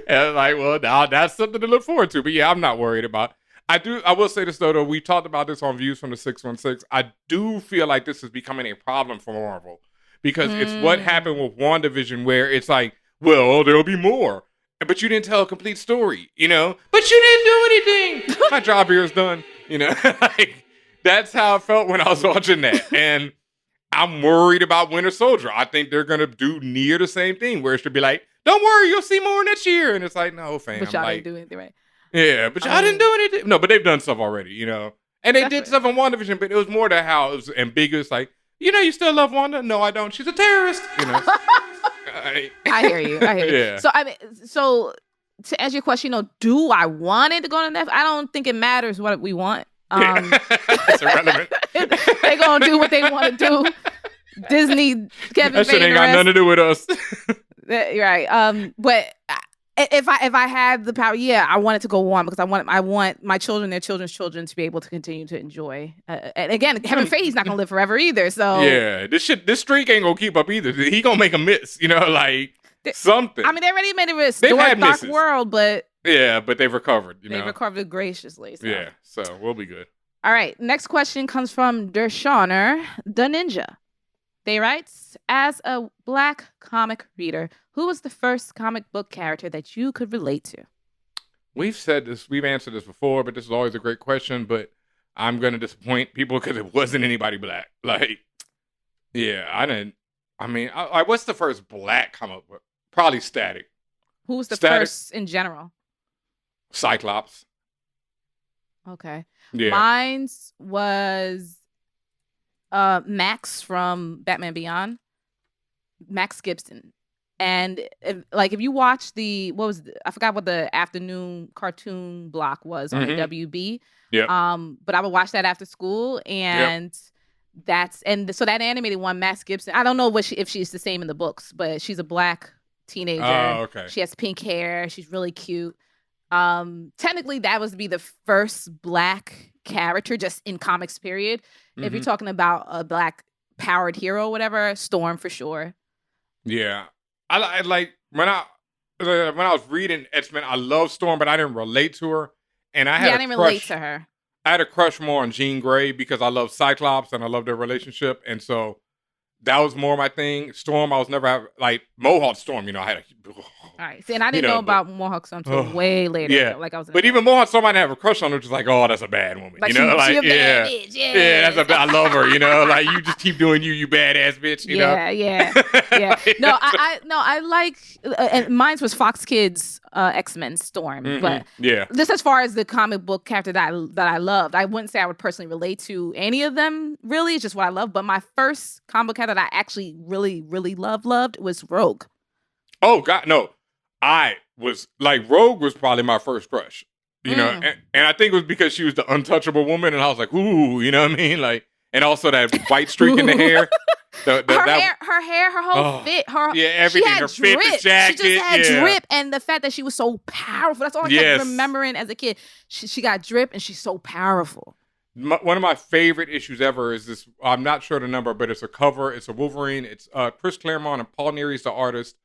and like, well, now that's something to look forward to. But yeah, I'm not worried about. I will say this though. We talked about this on Views from the 616. I do feel like this is becoming a problem for Marvel because it's what happened with WandaVision, where it's like, well, there'll be more. But you didn't tell a complete story, you know? But you didn't do anything. My job here is done, you know? Like, that's how I felt when I was watching that. And I'm worried about Winter Soldier. I think they're going to do near the same thing, where it should be like, don't worry, you'll see more next year. And it's like, no, fam. But y'all like, didn't do anything, right? Yeah, but y'all didn't do anything. No, but they've done stuff already, you know? And they did stuff on WandaVision, but it was more to how it was ambiguous. Like, you know, you still love Wanda? No, I don't. She's a terrorist, you know? I hear you. Yeah. So I mean, to answer your question, you know, do I want it to go to Netflix? I don't think it matters what we want. It's irrelevant. They gonna do what they want to do. Disney, Kevin. That shit ain't got nothing to do with us. Right. But if I had the power, yeah, I want it to go on because I want my children, their children's children, to be able to continue to enjoy. And again, having faith, he's not gonna live forever either. So yeah, this streak ain't gonna keep up either. He gonna make a miss, you know, like something. I mean, they already made a miss. They've had Dark World, but yeah, but they've recovered. They recovered graciously. So. Yeah, so we'll be good. All right, next question comes from Dershoner the Ninja. They writes, as a Black comic reader, who was the first comic book character that you could relate to? We've said this, we've answered this before, but this is always a great question. But I'm gonna disappoint people because it wasn't anybody Black. Like, yeah, I didn't. I mean, what's the first Black comic book? Probably Static. Who was the first in general? Cyclops. Okay. Yeah. Mine's was Max from Batman Beyond. Max Gibson. And if you watch I forgot what the afternoon cartoon block was on the WB. Yeah. But I would watch that after school, and so that animated one, Max Gibson. I don't know if she's the same in the books, but she's a Black teenager. Oh, okay. She has pink hair. She's really cute. Technically, that was to be the first Black character just in comics. Period. If you're talking about a Black powered hero, or whatever, Storm for sure. Yeah. I like when I was reading X-Men, I love Storm, but I didn't relate to her. And I didn't relate to her. I had a crush more on Jean Grey because I love Cyclops and I love their relationship. And so that was more my thing. Storm, I was never like Mohawk Storm, you know, I had all right. See, and I didn't know about Mohawk Storm until way later. Yeah. Like I was but even Mohawk Storm, I didn't have a crush on her, just like, oh, that's a bad woman. Like you know, she a bad bitch. Yeah, I love her, you know, like you just keep doing you badass bitch, you know? Yeah. No, I like, and mine was Fox Kids X-Men Storm. But just as far as the comic book character that I loved, I wouldn't say I would personally relate to any of them, really. It's just what I love. But my first comic book character that I actually really, really loved was Rogue. Oh, God, no. I was like, Rogue was probably my first crush, you know, and I think it was because she was the untouchable woman, and I was like, ooh, you know what I mean? Like, and also that white streak in the hair. Her hair, her whole fit, everything, her fit, the jacket. She just had drip, and the fact that she was so powerful. That's all I kept remembering as a kid. She got drip, and she's so powerful. One of my favorite issues ever is this. I'm not sure the number, but it's a cover. It's a Wolverine. It's Chris Claremont and Paul Neary's the artist.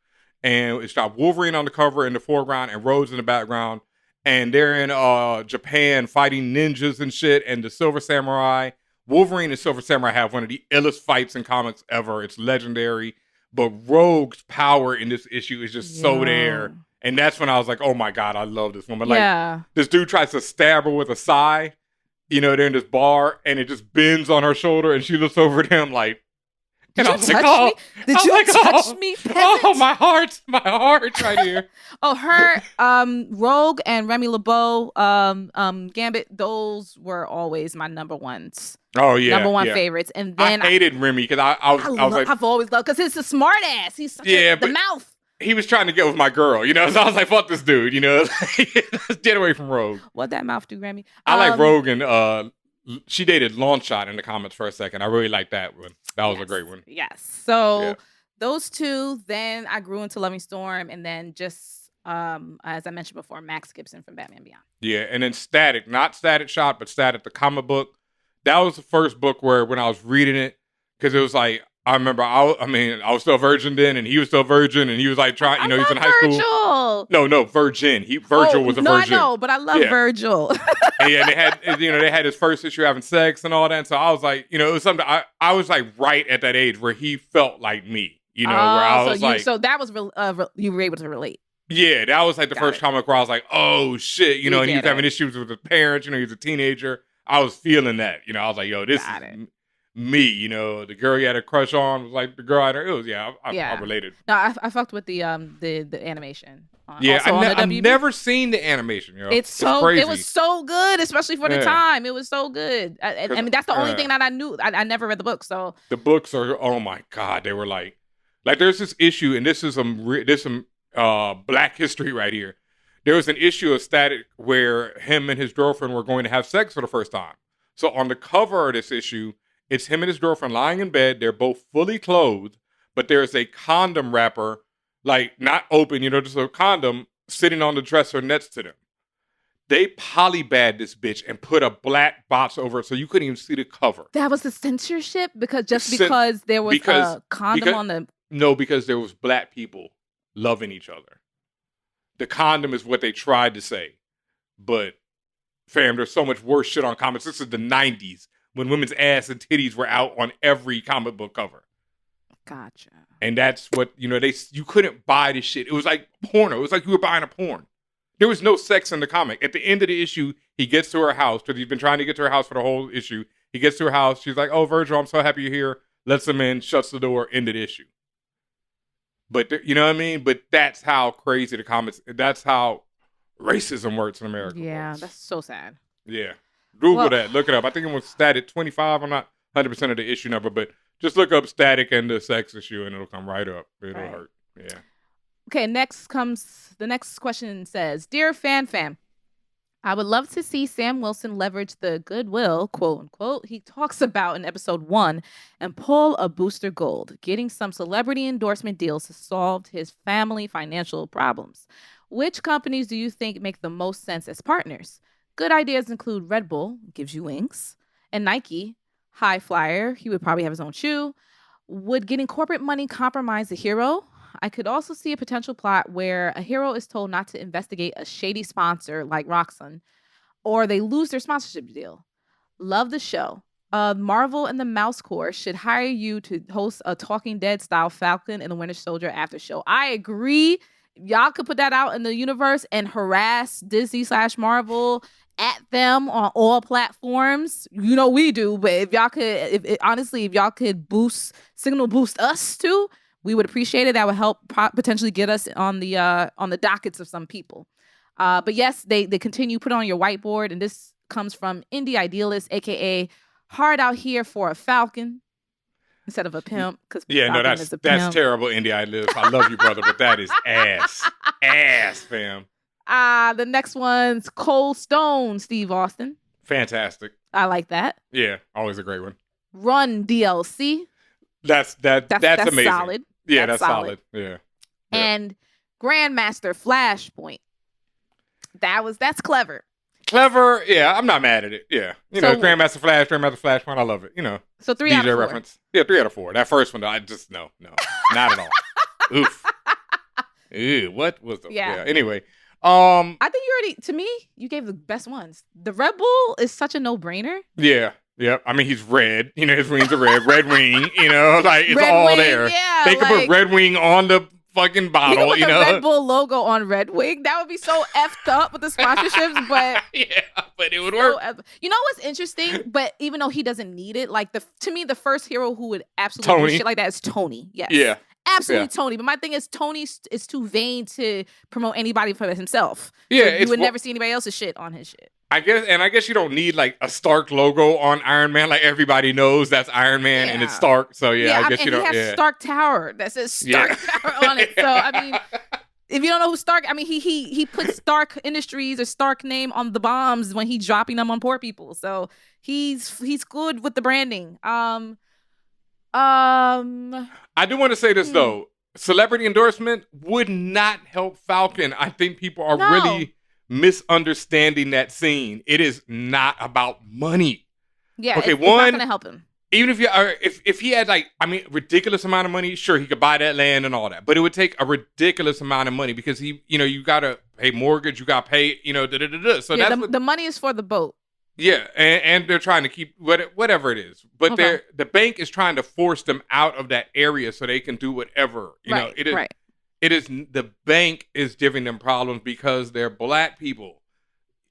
And it's got Wolverine on the cover in the foreground and Rhodes in the background. And they're in Japan fighting ninjas and shit. And the Silver Samurai. Wolverine and Silver Samurai have one of the illest fights in comics ever. It's legendary. But Rogue's power in this issue is just so there. And that's when I was like, oh my God, I love this woman. Like, this dude tries to stab her with a sai. You know, they're in this bar. And it just bends on her shoulder. And she looks over at him like, Did you touch me? Did you touch me, peasant? Oh, my heart right here. Her, Rogue and Remy LeBeau, Gambit, those were always my number ones. Oh yeah, number one favorites. And then I hated Remy because I was like, I've always loved because he's a smart ass. He's such the mouth. He was trying to get with my girl, you know. So I was like, fuck this dude, you know. Let's get away from Rogue. What that mouth do, Remy? I like Rogue and she dated Longshot in the comics for a second. I really liked that one. That was a great one. Yes. So Yeah. those two, then I grew into loving Storm, and then just as I mentioned before, Max Gibson from Batman Beyond. Yeah, and then Static, not Static Shock, but Static, the comic book. That was the first book where when I was reading it, because it was like, I remember, I was still a virgin then, and he was still a virgin, and he was like trying, he was in high school. No, Virgin. Virgil was a virgin. I know, but I love Virgil. And they had, they had his first issue having sex and all that. And so I was like, it was something, I was like right at that age where he felt like me, where I was like. So that was, you were able to relate. Yeah, that was like the first comic where I was like, oh shit, and he was having issues with his parents, he was a teenager. I was feeling that, I was like, yo, this is me, the girl he had a crush on was like the girl I I related. No, I fucked with the animation. I've never seen the animation. It's crazy. It was so good, especially for the time. It was so good. I mean, that's the only thing that I knew. I never read the book, so the books are. Oh my god, they were like there's this issue, and this is some Black history right here. There was an issue of Static where him and his girlfriend were going to have sex for the first time. So on the cover of this issue, it's him and his girlfriend lying in bed. They're both fully clothed, but there's a condom wrapper, like not open, just a condom sitting on the dresser next to them. They polybad this bitch and put a black box over it so you couldn't even see the cover. That was the censorship because there was a condom on the. No, because there was Black people loving each other. The condom is what they tried to say, but fam, there's so much worse shit on comics. This is the 90s. When women's ass and titties were out on every comic book cover. Gotcha. And that's what, you couldn't buy this shit. It was like porno. It was like you were buying a porn. There was no sex in the comic. At the end of the issue, he gets to her house because he's been trying to get to her house for the whole issue. He gets to her house. She's like, oh, Virgil, I'm so happy you're here. Lets him in, shuts the door, end of the issue. But, you know what I mean? But that's how crazy the comics, that's how racism works in America. Yeah, that's so sad. Yeah. Google that. Look it up. I think it was Static 25. I'm not 100% of the issue number, but just look up Static and the sex issue, and it'll come right up. It'll hurt. Yeah. Okay, the next question says, Dear Fan, I would love to see Sam Wilson leverage the goodwill, quote unquote, he talks about in episode 1 and pull a Booster Gold, getting some celebrity endorsement deals to solve his family financial problems. Which companies do you think make the most sense as partners? Good ideas include Red Bull, gives you wings, and Nike, high flyer, he would probably have his own shoe. Would getting corporate money compromise the hero? I could also see a potential plot where a hero is told not to investigate a shady sponsor like Roxxon, or they lose their sponsorship deal. Love the show. Marvel and the Mouse Corps should hire you to host a Talking Dead style Falcon and the Winter Soldier after show. I agree. Y'all could put that out in the universe and harass Disney/Marvel at them on all platforms. We do, but if y'all could, if y'all could signal boost us too, we would appreciate it. That would help potentially get us on the dockets of some people. But yes, they continue put it on your whiteboard, and this comes from Indie Idealist, aka hard out here for a Falcon instead of a pimp. That's terrible, Indie Idealist. I love you, brother, but that is ass, fam. The next one's Cold Stone, Steve Austin. Fantastic. I like that. Yeah, always a great one. Run DLC. That's amazing. Solid. Yeah, that's solid. Yeah. And Grandmaster Flashpoint. That's clever. Clever, yeah. I'm not mad at it. Yeah, Grandmaster Flashpoint. I love it. So 3 DJ out of 4. reference. Yeah, 3 out of 4. That first one, I just no, not at all. Oof. Ew, what was the? Yeah. Anyway, I think you gave the best ones. The Red Bull is such a no-brainer. Yeah. Yep. I mean, he's red. His wings are red. Red wing. Like it's red all wing, there. Yeah, they could put Red Wing on the fucking bottle. The Red Bull logo on Red Wing. That would be so effed up with the sponsorships, but yeah, but it would work. What's interesting? But even though he doesn't need it, like to me, the first hero who would absolutely do shit like that is Tony. Yes. Yeah. Absolutely, Tony. But my thing is, Tony is too vain to promote anybody for himself. Yeah, so you would never see anybody else's shit on his shit. I guess you don't need like a Stark logo on Iron Man. Like everybody knows that's Iron Man and it's Stark. So I guess you don't. He has Stark Tower that says Stark Tower on it. So I mean, If you don't know who Stark, I mean, he put Stark Industries or Stark name on the bombs when he's dropping them on poor people. So he's good with the branding. I do want to say this though. Celebrity endorsement would not help Falcon. I think people are really misunderstanding that scene. It is not about money. Yeah, okay, it's not gonna help him. Even if he had ridiculous amount of money, sure, he could buy that land and all that. But it would take a ridiculous amount of money because you gotta pay mortgage, you gotta pay, So that's the money is for the boat. Yeah, and they're trying to keep whatever it is. But the bank is trying to force them out of that area so they can do whatever. It is the bank is giving them problems because they're black people.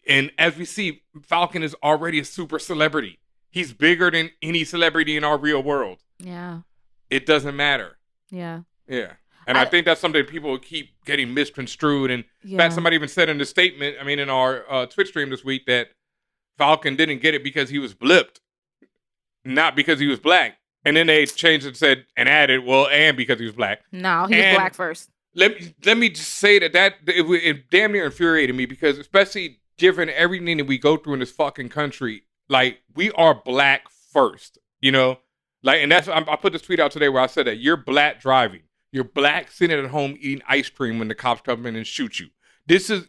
And as we see, Falcon is already a super celebrity. He's bigger than any celebrity in our real world. Yeah. It doesn't matter. Yeah. Yeah. And I think that's something people keep getting misconstrued. And in fact, somebody even said in the statement, in our Twitch stream this week, that Falcon didn't get it because he was blipped, not because he was black. And then they changed it and said, and added, and because he was black. No, he was black first. Let me just say that it damn near infuriated me because especially given everything that we go through in this fucking country, like, we are black first, and that's, I put this tweet out today where I said that you're black driving. You're black sitting at home eating ice cream when the cops come in and shoot you. This is,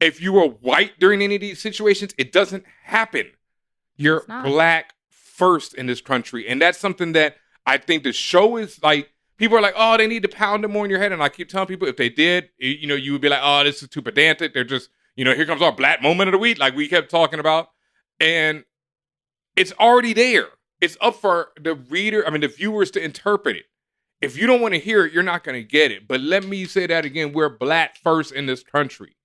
if you were white during any of these situations, it doesn't happen. You're black first in this country. And that's something that I think the show is like, people are like, oh, they need to pound it more in your head. And I keep telling people if they did, you would be like, oh, this is too pedantic. They're just, here comes our black moment of the week, like we kept talking about. And it's already there. It's up for the the viewers to interpret it. If you don't want to hear it, you're not going to get it. But let me say that again. We're black first in this country.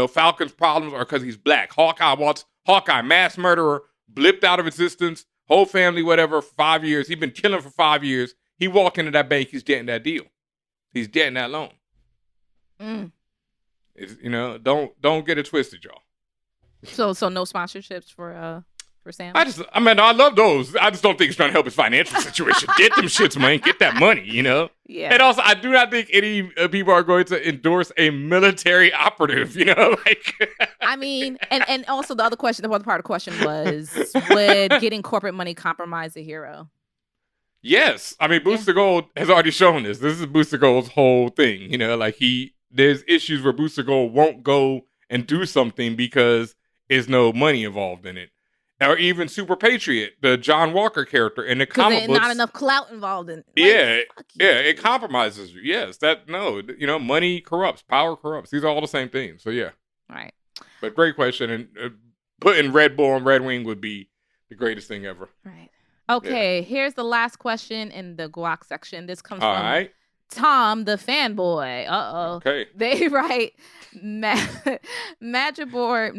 Falcon's problems are because he's black. Hawkeye, mass murderer, blipped out of existence, whole family, whatever, for 5 years. He's been killing for 5 years. He walk into that bank, he's getting that deal. He's getting that loan. Don't get it twisted, y'all. So no sponsorships for Sam? I love those. I just don't think it's trying to help his financial situation. Get them shits, man. Get that money, Yeah. And also, I do not think any people are going to endorse a military operative, and also the other part of the question was, would getting corporate money compromise a hero? Yes. Booster Gold has already shown this. This is Booster Gold's whole thing, there's issues where Booster Gold won't go and do something because there's no money involved in it. Or even Super Patriot, the John Walker character in the comic books. Not enough clout involved in it. It compromises you. Yes, money corrupts, power corrupts. These are all the same things. So yeah. Right. But great question. And putting Red Bull on Red Wing would be the greatest thing ever. Right. Okay, Here's the last question in the guac section. This comes from Tom, the fanboy. Okay. They write Madripoor,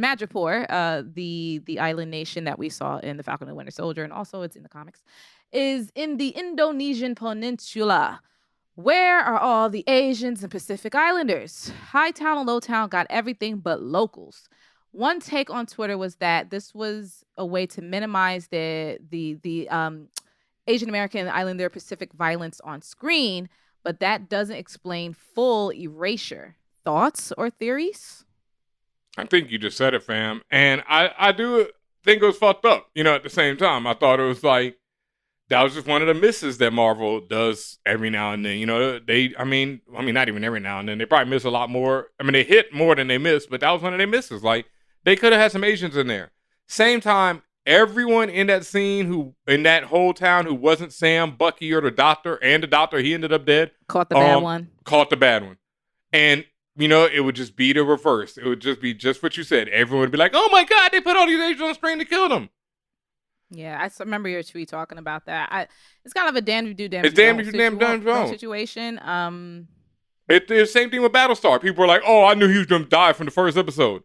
the island nation that we saw in The Falcon and the Winter Soldier, and also it's in the comics, is in the Indonesian peninsula. Where are all the Asians and Pacific Islanders? Hightown and Lowtown got everything but locals. One take on Twitter was that this was a way to minimize the Asian American Islander Pacific violence on screen, but that doesn't explain full erasure. Thoughts or theories? I think you just said it, fam. And I do think it was fucked up. At the same time, I thought it was like, that was just one of the misses that Marvel does every now and then. Not even every now and then. They probably miss a lot more. They hit more than they miss, but that was one of their misses. Like, they could have had some Asians in there. Same time, everyone in that scene in that whole town who wasn't Sam, Bucky, or the doctor, he ended up dead. Caught the bad one. And, it would just be the reverse. It would just be just what you said. Everyone would be like, oh my God, they put all these Asians on screen to kill them. Yeah, I remember your tweet talking about that. It's kind of a damn if you do, damn situation. It's the same thing with Battlestar. People were like, oh, I knew he was going to die from the first episode.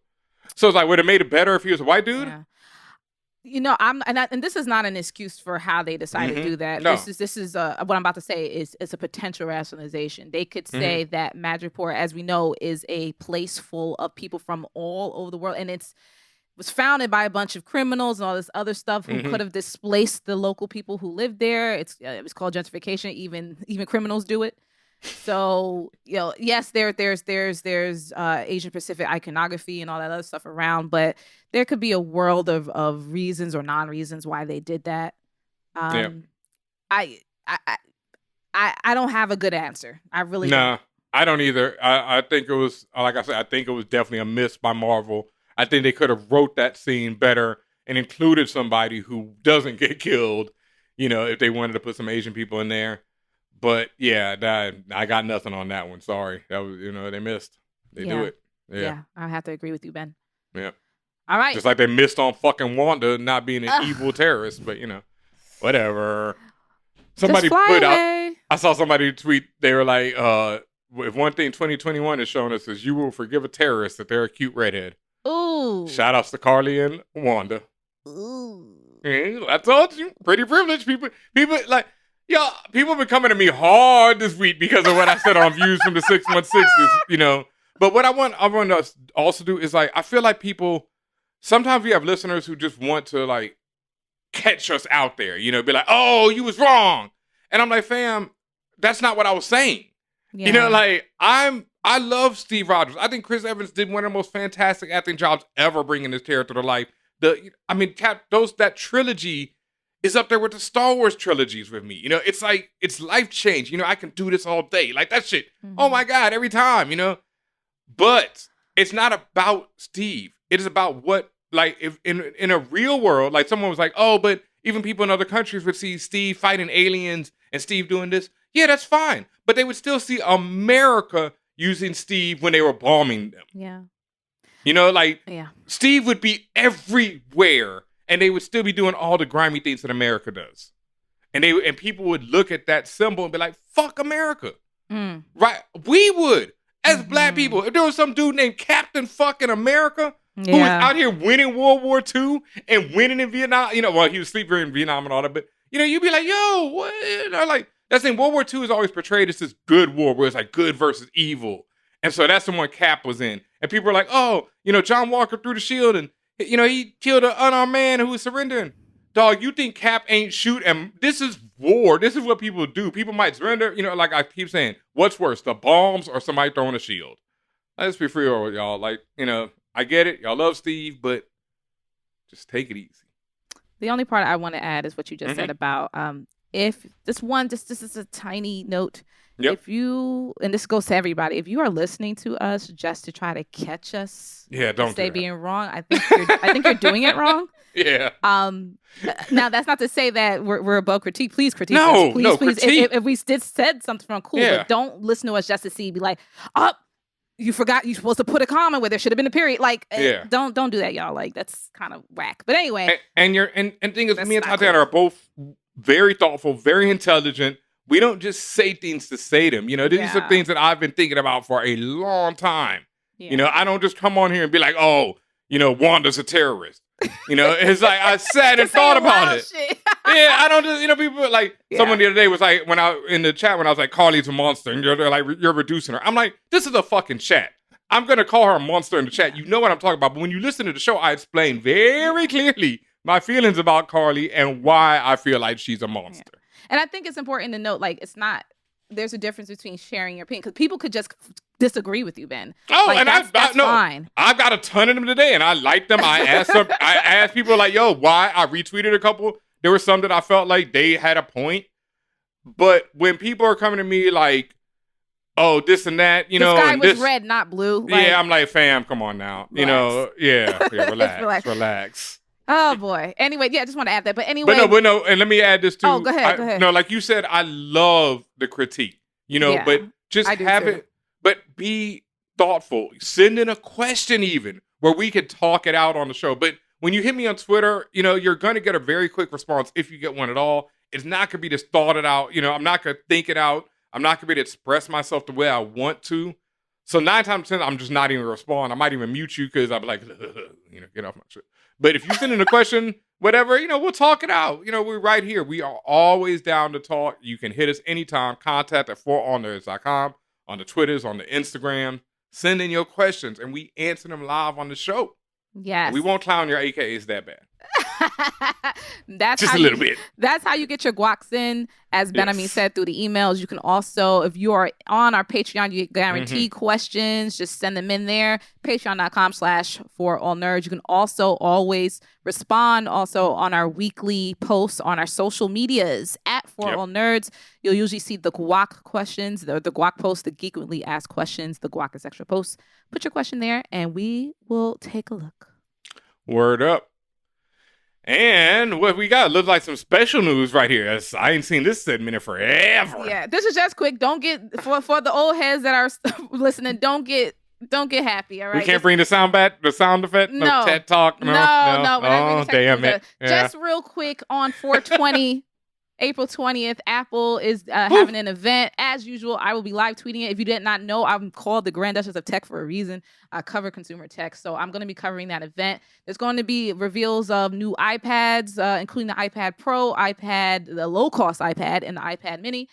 So it's like, would it made it better if he was a white dude? Yeah. And this is not an excuse for how they decided to do that. No. This is what I'm about to say is a potential rationalization. They could say that Madripoor, as we know, is a place full of people from all over the world, and was founded by a bunch of criminals and all this other stuff who could have displaced the local people who lived there. It was called gentrification. Even criminals do it. So, yes, there's Asian Pacific iconography and all that other stuff around, but there could be a world of reasons or non-reasons why they did that. Yeah. I don't have a good answer. I really don't. I don't either. I think it was, like I said, I think it was definitely a miss by Marvel. I think they could have wrote that scene better and included somebody who doesn't get killed, if they wanted to put some Asian people in there. But yeah, I got nothing on that one. Sorry. That was, they missed. They do it. Yeah, I have to agree with you, Ben. Yeah. All right. Just like they missed on fucking Wanda not being an evil terrorist, but whatever. Somebody put out, I saw somebody tweet, they were like, if one thing 2021 has shown us is you will forgive a terrorist if they're a cute redhead. Ooh. Shout outs to Carly and Wanda. Ooh. I told you, pretty privileged people like, people have been coming to me hard this week because of what I said on Views from the 616, But what I want to also do is, like, I feel like people, sometimes we have listeners who just want to, like, catch us out there, be like, oh, you was wrong. And I'm like, fam, that's not what I was saying. Yeah. I love Steve Rogers. I think Chris Evans did one of the most fantastic acting jobs ever bringing this character to life. That trilogy is up there with the Star Wars trilogies with me. It's like, it's life change. I can do this all day. Like, that shit. Mm-hmm. Oh my God, every time, But it's not about Steve. It is about what, like, if in a real world, like, someone was like, oh, but even people in other countries would see Steve fighting aliens and Steve doing this. Yeah, that's fine. But they would still see America using Steve when they were bombing them. Yeah. Steve would be everywhere and they would still be doing all the grimy things that America does. And people would look at that symbol and be like, fuck America. Mm. Right? We would, as black people. If there was some dude named Captain fucking America who was out here winning World War II and winning in Vietnam, he was sleeping in Vietnam and all that, but, you'd be like, yo, what? That's in World War II is always portrayed as this good war where it's like good versus evil. And so that's the one Cap was in. And people are like, oh, John Walker threw the shield and, he killed an unarmed man who was surrendering. Dog, you think Cap ain't shoot? And this is war. This is what people do. People might surrender. Like I keep saying, what's worse, the bombs or somebody throwing a shield? Let's be free with y'all. Like, I get it. Y'all love Steve, but just take it easy. The only part I want to add is what you just said about if this is a tiny note. Yep. If you, and this goes to everybody, if you are listening to us just to try to catch us, don't say being wrong. I think you're doing it wrong. Yeah. Now that's not to say that we're above critique. Please critique us. Please. Critique. If we said something wrong, cool. But don't listen to us just to see. Be like, you forgot you're supposed to put a comma where there should have been a period. Like, don't do that, y'all. Like, that's kind of whack. But anyway, and thing is, me and Tatiana are both very thoughtful, very intelligent. We don't just say things to say them. These are things that I've been thinking about for a long time. Yeah. I don't just come on here and be like, oh, Wanda's a terrorist. It's like I sat and thought about it. I don't just, people like, someone the other day was like, in the chat, when I was like, Carly's a monster, and they're like, you're reducing her. I'm like, this is a fucking chat. I'm going to call her a monster in the chat. You know what I'm talking about. But when you listen to the show, I explain very clearly my feelings about Carly and why I feel like she's a monster. Yeah. And I think it's important to note, like, there's a difference between sharing your opinion, because people could just disagree with you, Ben. Oh, like, and that's fine. I've got a ton of them today, and I like them. I asked people, like, yo, why? I retweeted a couple. There were some that I felt like they had a point. But when people are coming to me like, oh, this and that, the sky was red, not blue. Like, I'm like, fam, come on now. Relax. Relax. Oh boy. Anyway, I just want to add that. But anyway. But no, and let me add this too. Oh, go ahead. No, like you said, I love the critique. But just have it. But be thoughtful. Send in a question even where we could talk it out on the show. But when you hit me on Twitter, you're going to get a very quick response if you get one at all. It's not going to be just thought it out. I'm not going to think it out. I'm not going to be able to express myself the way I want to. So 9 times 10, I'm just not even respond. I might even mute you because I'll be like, get off my shit. But if you send in a question, whatever, we'll talk it out. We're right here. We are always down to talk. You can hit us anytime. Contact at ForAllNerds.com, on the Twitters, on the Instagram. Send in your questions, and we answer them live on the show. Yes. We won't clown your AKAs that bad. That's Just how a little bit. That's how you get your guacs in, as Ben said, through the emails. You can also, if you are on our Patreon, you get guaranteed questions. Just send them in there. Patreon.com/ForAllNerds. You can also always respond also on our weekly posts on our social medias at ForAllNerds. You'll usually see the guac questions, the guac posts, the frequently asked questions, the guac is extra posts. Put your question there, and we will take a look. Word up. And what we got looks like some special news right here. I ain't seen this segment in forever. Yeah, this is just quick. Don't get for the old heads that are listening. Don't get happy. All right. We can't bring the sound effect. No TED talk. No. Oh, damn it. Just real quick on 420. April 20th, Apple is having an event. As usual, I will be live tweeting it. If you did not know, I'm called the Grand Duchess of Tech for a reason. I cover consumer tech, so I'm going to be covering that event. There's going to be reveals of new iPads, including the iPad Pro, the low-cost iPad, and the iPad Mini.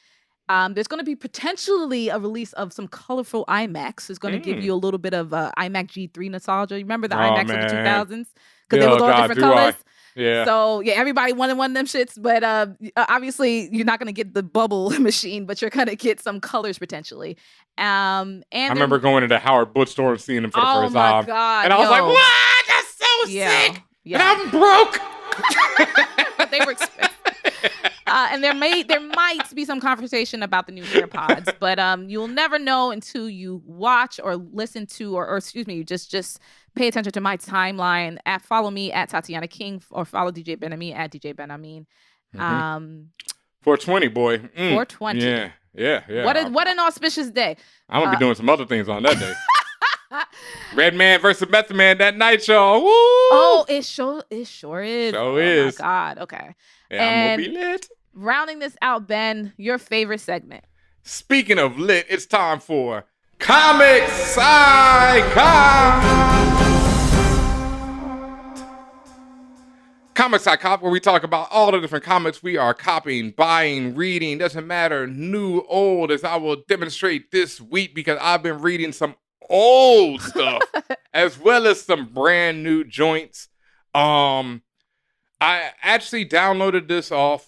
There's going to be potentially a release of some colorful iMacs. It's going to give you a little bit of iMac G3 nostalgia. You remember the iMacs of the 2000s? Because they look all different colors. Yeah. So yeah, everybody wanted one of them shits, but obviously you're not gonna get the bubble machine, but you're gonna get some colors potentially. And I remember going to the Howard bookstore and seeing them for the first time. Oh my god! And I was like, "What? That's so sick!" Yeah. And I'm broke. They were expensive. And there might be some conversation about the new AirPods, but you'll never know until you watch or listen to, or excuse me, just pay attention to my timeline. Follow me at Tatiana King, or follow DJ Ben-Ami at DJ Ben-Amin. 420, boy. 420. Yeah. What an auspicious day. I'm gonna be doing some other things on that day. Red Man versus Method Man that night, y'all. Woo! Oh, it sure is. Sure is. Oh my God. Okay. Yeah, I'm gonna be lit. Rounding this out, Ben, your favorite segment. Speaking of lit, it's time for Comics Icon. Comics Icon, where we talk about all the different comics we are copying, buying, reading. Doesn't matter, new, old, as I will demonstrate this week because I've been reading some old stuff as well as some brand new joints. I actually downloaded this off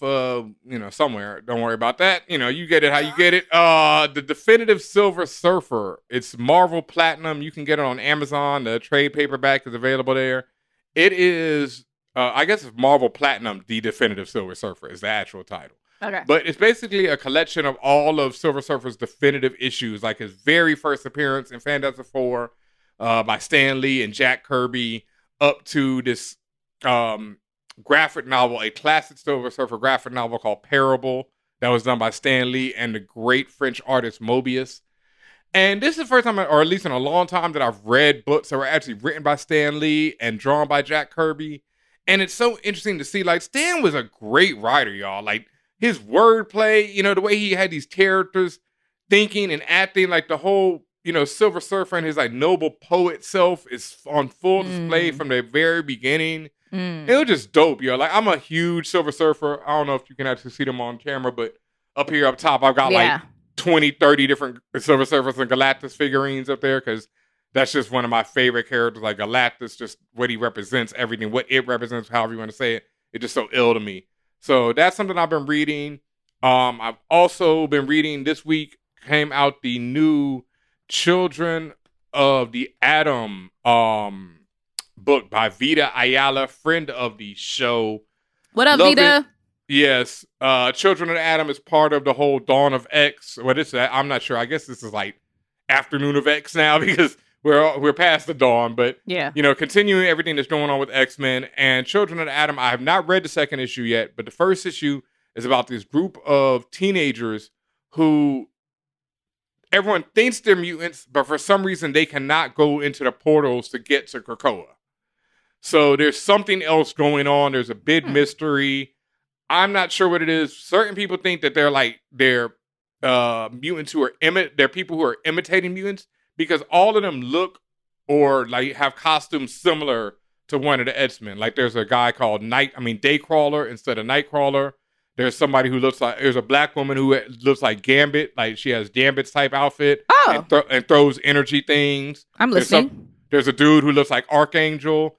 somewhere. Don't worry about that. You get it how you get it. The Definitive Silver Surfer. It's Marvel Platinum. You can get it on Amazon. The trade paperback is available there. It is, I guess it's Marvel Platinum, The Definitive Silver Surfer is the actual title. Okay. But it's basically a collection of all of Silver Surfer's definitive issues, like his very first appearance in Fantastic Four by Stan Lee and Jack Kirby, up to this graphic novel, a classic Silver Surfer graphic novel called Parable that was done by Stan Lee and the great French artist Mobius. And this is the first time, or at least in a long time, that I've read books that were actually written by Stan Lee and drawn by Jack Kirby. And it's so interesting to see, like, Stan was a great writer, y'all. Like, his wordplay, the way he had these characters thinking and acting, like the whole, Silver Surfer and his, like, noble poet self is on full display from the very beginning. It was just dope, yo. Like, I'm a huge Silver Surfer. I don't know if you can actually see them on camera, but up here up top, I've got like 20, 30 different Silver Surfers and Galactus figurines up there because that's just one of my favorite characters. Like, Galactus, just what he represents, everything, what it represents, however you want to say it. It's just so ill to me. So that's something I've been reading. I've also been reading this week, came out the new Children of the Atom book by Vita Ayala, friend of the show. What up, Vita? Yes. Children of the Atom is part of the whole Dawn of X. What is that? I'm not sure. I guess this is like Afternoon of X now because we're past the dawn. But, continuing everything that's going on with X-Men and Children of the Atom. I have not read the second issue yet, but the first issue is about this group of teenagers who everyone thinks they're mutants, but for some reason they cannot go into the portals to get to Krakoa. So there's something else going on. There's a big mystery. I'm not sure what it is. Certain people think that they're mutants who are they're people who are imitating mutants because all of them look or like have costumes similar to one of the X-Men. Like there's a guy called Daycrawler instead of Nightcrawler. There's somebody who there's a black woman who looks like Gambit. Like she has Gambit's type outfit and throws energy things. I'm listening. There's a dude who looks like Archangel.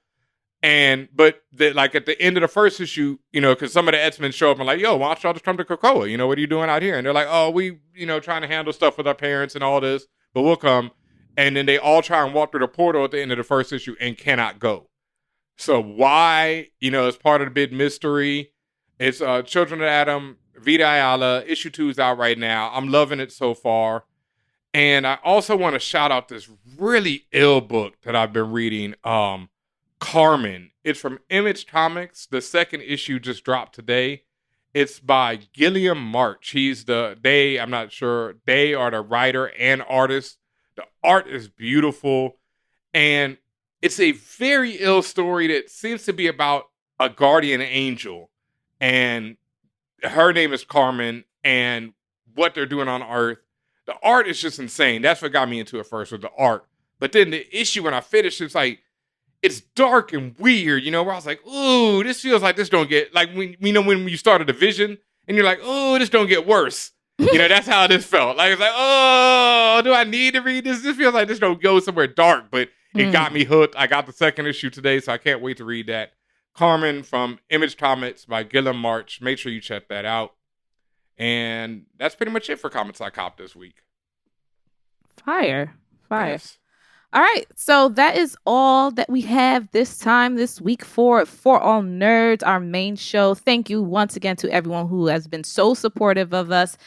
But like at the end of the first issue, because some of the X-Men show up and like, yo, why don't y'all just come to Krakoa? What are you doing out here? And they're like, oh, we, trying to handle stuff with our parents and all this, but we'll come. And then they all try and walk through the portal at the end of the first issue and cannot go. So why, it's part of the big mystery. It's Children of Adam, Vita Ayala. Issue 2 is out right now. I'm loving it so far. And I also want to shout out this really ill book that I've been reading, Carmen. It's from Image Comics. The second issue just dropped today. It's by Gilliam March. I'm not sure. They are the writer and artist. The art is beautiful. And it's a very ill story that seems to be about a guardian angel. And her name is Carmen. And what they're doing on Earth. The art is just insane. That's what got me into it first, was the art. But then the issue, when I finished, it's like, it's dark and weird, where I was like, ooh, this feels like this don't get, like, when you start a division, and you're like, ooh, this don't get worse. That's how this felt. Like, it's like, oh, do I need to read this? This feels like this don't go somewhere dark, but it got me hooked. I got the second issue today, so I can't wait to read that. Carmen from Image Comics by Gilliam March. Make sure you check that out. And that's pretty much it for Comics I Cop this week. Fire. Yes. All right, so that is all that we have this week for All Nerds, our main show. Thank you once again to everyone who has been so supportive of us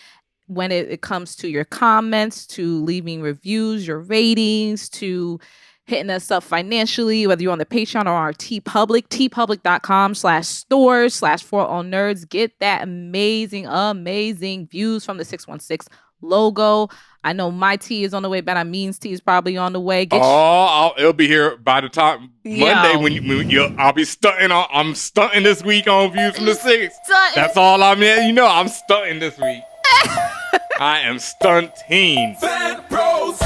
when it comes to your comments, to leaving reviews, your ratings, to hitting us up financially, whether you're on the Patreon or our TeePublic, tpublic.com/stores/ForAllNerds. Get that amazing views from the 616 logo. I know my tea is on the way. Ben Amin's tea is probably on the way. It'll be here by the time Monday when I'll be stunting. I'm stunting this week on Views from the Six. That's all I'm in. I'm stunting this week. I am stunting. Fan Bros.